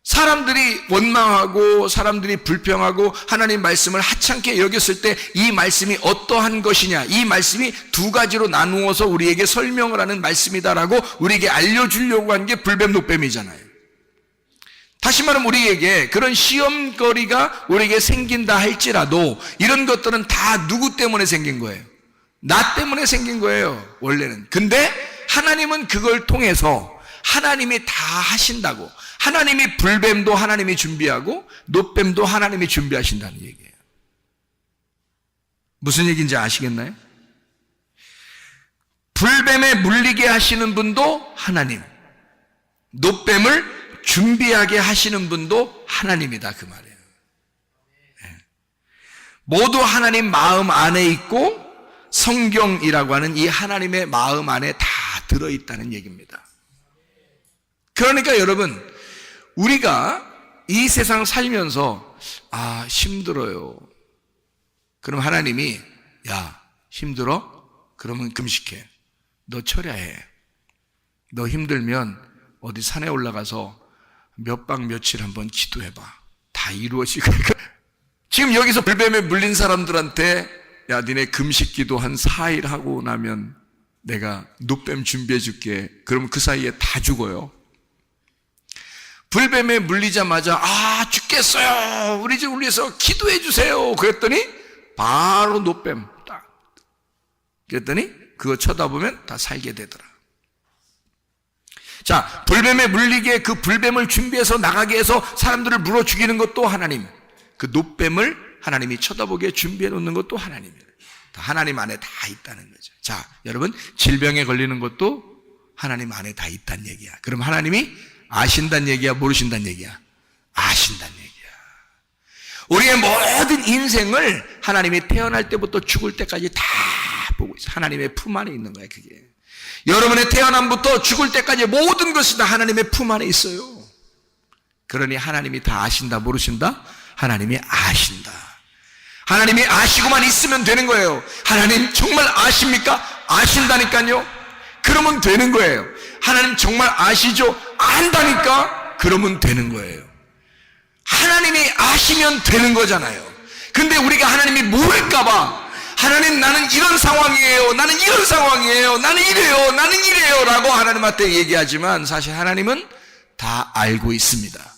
사람들이 원망하고 사람들이 불평하고 하나님 말씀을 하찮게 여겼을 때 이 말씀이 어떠한 것이냐, 이 말씀이 두 가지로 나누어서 우리에게 설명을 하는 말씀이다라고 우리에게 알려주려고 한 게 불뱀 놋뱀이잖아요. 다시 말하면 우리에게 그런 시험거리가 우리에게 생긴다 할지라도 이런 것들은 다 누구 때문에 생긴 거예요? 나 때문에 생긴 거예요, 원래는. 근데 하나님은 그걸 통해서 하나님이 다 하신다고. 하나님이 불뱀도 하나님이 준비하고 놋뱀도 하나님이 준비하신다는 얘기예요. 무슨 얘기인지 아시겠나요? 불뱀에 물리게 하시는 분도 하나님, 놋뱀을 준비하게 하시는 분도 하나님이다 그 말이에요. 모두 하나님 마음 안에 있고 성경이라고 하는 이 하나님의 마음 안에 다 들어있다는 얘기입니다. 그러니까 여러분, 우리가 이 세상 살면서 힘들어요. 그럼 하나님이 야 힘들어? 그러면 금식해. 너 철야해. 너 힘들면 어디 산에 올라가서 몇 박 며칠 한번 기도해봐. 다 이루어질 거야. 지금 여기서 불뱀에 물린 사람들한테 야 니네 금식 기도 한 4일 하고 나면 내가 놋뱀 준비해 줄게. 그러면 그 사이에 다 죽어요. 불뱀에 물리자마자 죽겠어요. 우리 집 위해서 기도해 주세요. 그랬더니 바로 놋뱀 딱. 그랬더니 그거 쳐다보면 다 살게 되더라. 자, 불뱀에 물리게 그 불뱀을 준비해서 나가게 해서 사람들을 물어 죽이는 것도 하나님. 그 놋뱀을 하나님이 쳐다보게 준비해 놓는 것도 하나님이에요. 다 하나님 안에 다 있다는 거죠. 자, 여러분 질병에 걸리는 것도 하나님 안에 다 있다는 얘기야. 그럼 하나님이 아신다는 얘기야, 모르신다는 얘기야? 아신다는 얘기야. 우리의 모든 인생을 하나님이 태어날 때부터 죽을 때까지 다 보고 있어. 하나님의 품 안에 있는 거야, 그게. 여러분의 태어남부터 죽을 때까지 모든 것이 다 하나님의 품 안에 있어요. 그러니 하나님이 다 아신다, 모르신다? 하나님이 아신다. 하나님이 아시고만 있으면 되는 거예요. 하나님 정말 아십니까? 아신다니까요. 그러면 되는 거예요. 하나님 정말 아시죠? 안다니까? 그러면 되는 거예요. 하나님이 아시면 되는 거잖아요. 근데 우리가 하나님이 모를까봐 하나님 나는 이런 상황이에요. 나는 이런 상황이에요. 나는 이래요. 나는 이래요. 라고 하나님한테 얘기하지만 사실 하나님은 다 알고 있습니다.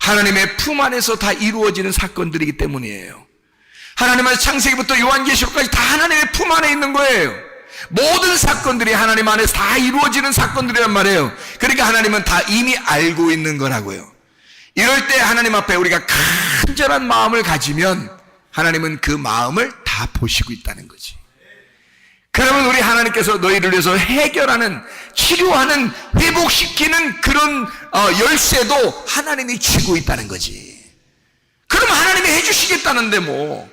하나님의 품 안에서 다 이루어지는 사건들이기 때문이에요. 하나님의 창세기부터 요한계시록까지 다 하나님의 품 안에 있는 거예요. 모든 사건들이 하나님 안에서 다 이루어지는 사건들이란 말이에요. 그러니까 하나님은 다 이미 알고 있는 거라고요. 이럴 때 하나님 앞에 우리가 간절한 마음을 가지면 하나님은 그 마음을 다 보시고 있다는 거지. 그러면 우리 하나님께서 너희를 위해서 해결하는, 치료하는, 회복시키는 그런 열쇠도 하나님이 쥐고 있다는 거지. 그럼 하나님이 해주시겠다는데 뭐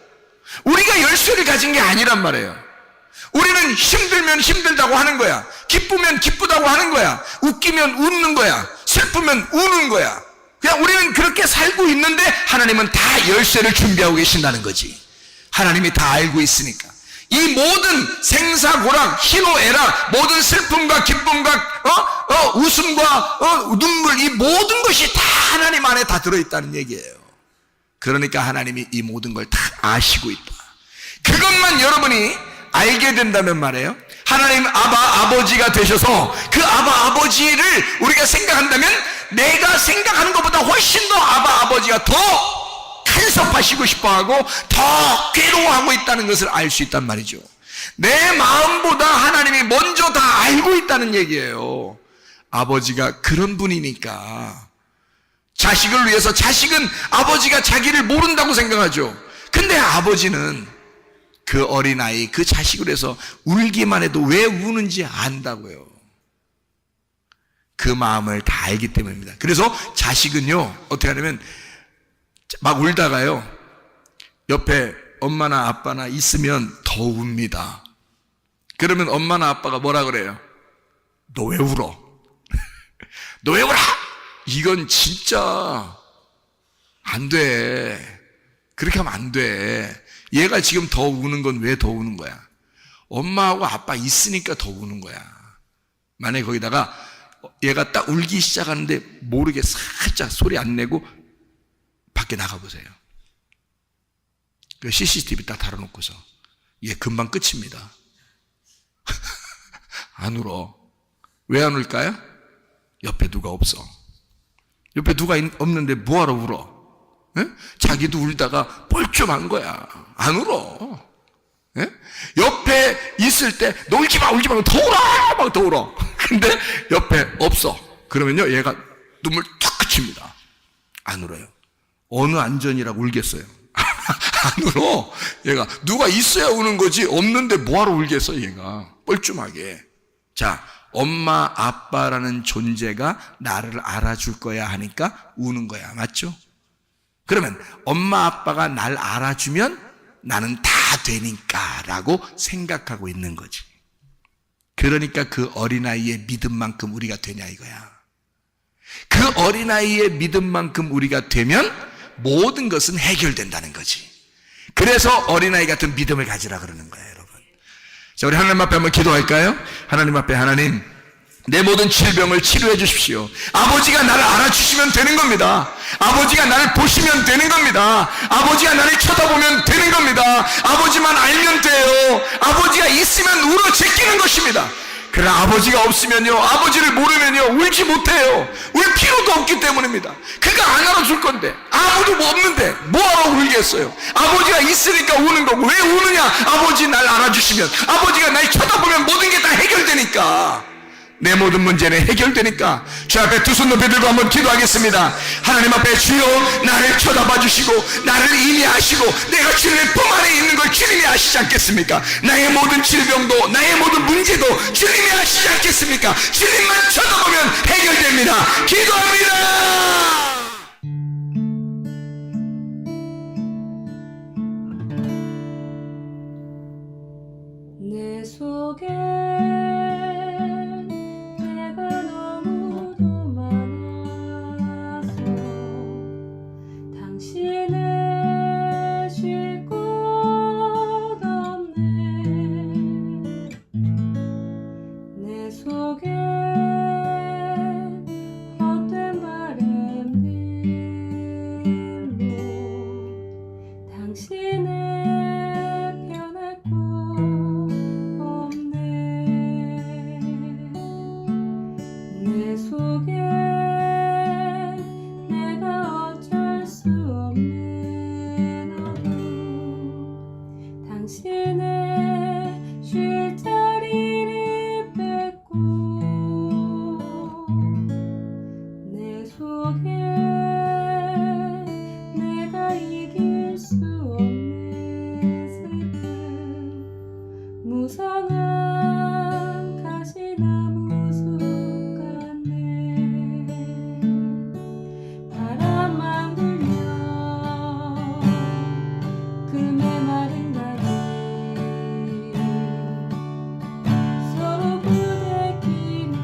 우리가 열쇠를 가진 게 아니란 말이에요. 우리는 힘들면 힘들다고 하는 거야. 기쁘면 기쁘다고 하는 거야. 웃기면 웃는 거야. 슬프면 우는 거야. 그냥 우리는 그렇게 살고 있는데 하나님은 다 열쇠를 준비하고 계신다는 거지. 하나님이 다 알고 있으니까. 이 모든 생사고락, 희노애락, 모든 슬픔과 기쁨과 웃음과 눈물, 이 모든 것이 다 하나님 안에 다 들어있다는 얘기예요. 그러니까 하나님이 이 모든 걸 다 아시고 있다. 그것만 여러분이 알게 된다면 말이에요. 하나님 아버지가 되셔서 그 아버지를 우리가 생각한다면 내가 생각하는 것보다 훨씬 더 아버지가 더 간섭하시고 싶어하고 더 괴로워하고 있다는 것을 알 수 있단 말이죠. 내 마음보다 하나님이 먼저 다 알고 있다는 얘기예요. 아버지가 그런 분이니까. 자식을 위해서, 자식은 아버지가 자기를 모른다고 생각하죠. 근데 아버지는 그 어린아이, 그 자식을 위해서 울기만 해도 왜 우는지 안다고요. 그 마음을 다 알기 때문입니다. 그래서 자식은요, 어떻게 하냐면 막 울다가요, 옆에 엄마나 아빠나 있으면 더 웁니다. 그러면 엄마나 아빠가 뭐라 그래요? 너 왜 울어? 너 왜 울어? 이건 진짜 안 돼. 그렇게 하면 안 돼. 얘가 지금 더 우는 건 왜 더 우는 거야? 엄마하고 아빠 있으니까 더 우는 거야. 만약에 거기다가 얘가 딱 울기 시작하는데 모르게 살짝 소리 안 내고 밖에 나가보세요. 그 CCTV 딱 달아놓고서 얘 금방 끝입니다. 안 울어. 왜 안 울까요? 옆에 누가 없어. 옆에 누가 없는데 뭐하러 울어? 에? 자기도 울다가 뻘쭘한 거야. 안 울어. 에? 옆에 있을 때 너 울지 마 울지 마 더 울어 막 더 울어. 근데 옆에 없어. 그러면요 얘가 눈물 툭 그칩니다. 안 울어요. 어느 안전이라고 울겠어요? 안 울어. 얘가 누가 있어야 우는 거지 없는데 뭐하러 울겠어 얘가 뻘쭘하게. 자, 엄마 아빠라는 존재가 나를 알아줄 거야 하니까 우는 거야. 맞죠? 그러면 엄마 아빠가 날 알아주면 나는 다 되니까 라고 생각하고 있는 거지. 그러니까 그 어린아이의 믿음만큼 우리가 되냐 이거야. 그 어린아이의 믿음만큼 우리가 되면 모든 것은 해결된다는 거지. 그래서 어린아이 같은 믿음을 가지라 그러는 거예요, 여러분. 자, 우리 하나님 앞에 한번 기도할까요? 하나님 앞에 하나님, 내 모든 질병을 치료해 주십시오. 아버지가 나를 알아주시면 되는 겁니다. 아버지가 나를 보시면 되는 겁니다. 아버지가 나를 쳐다보면 되는 겁니다. 아버지만 알면 돼요. 아버지가 있으면 울어 제끼는 것입니다. 그러나 아버지가 없으면요, 아버지를 모르면요 울지 못해요. 울 필요도 없기 때문입니다. 그가 안 알아줄 건데 아무도 뭐 없는데 뭐하러 울겠어요. 아버지가 있으니까 우는 거고. 왜 우느냐? 아버지 날 알아주시면, 아버지가 날 쳐다보면 모든 게 다 해결되니까. 내 모든 문제는 해결되니까. 주 앞에 두 손 높이 들고 한번 기도하겠습니다. 하나님 앞에 주여 나를 쳐다봐 주시고 나를 이미 아시고 내가 주님의 품 안에 있는 걸 주님이 아시지 않겠습니까? 나의 모든 질병도 나의 모든 문제도 주님이 아시지 않겠습니까? 주님만 쳐다보면 해결됩니다. 기도합니다. 내 속에 내가 너무도 많아서 당신을 쉴 곳 없네. 내 속에 헛된 바램들로 당신을 변할 곳 없네. 내 속에 내가 어쩔 수 없는 어둠, 당신의 쉴 자리를 뺏고 내 속에 내가 이길 수 없는 슬픔, 무성한 가시나무 숲 같네. 바람만 불면 그 메마른 다리 서로 부대끼며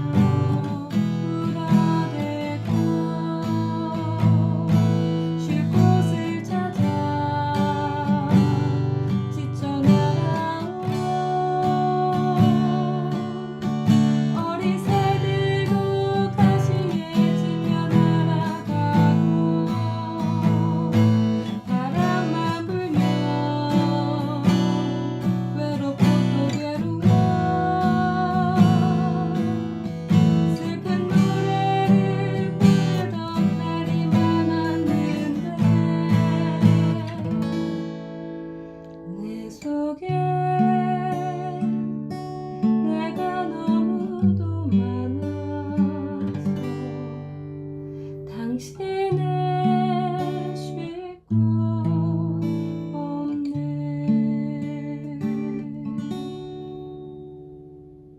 울어대고 쉴 곳을 찾아 지쳐 날아온 어린 새 들고 가시에 지며 날아가고, 바람만 불면 외롭고 또 괴로워 슬픈 노래를 부르던 날이 많았는데 내 속에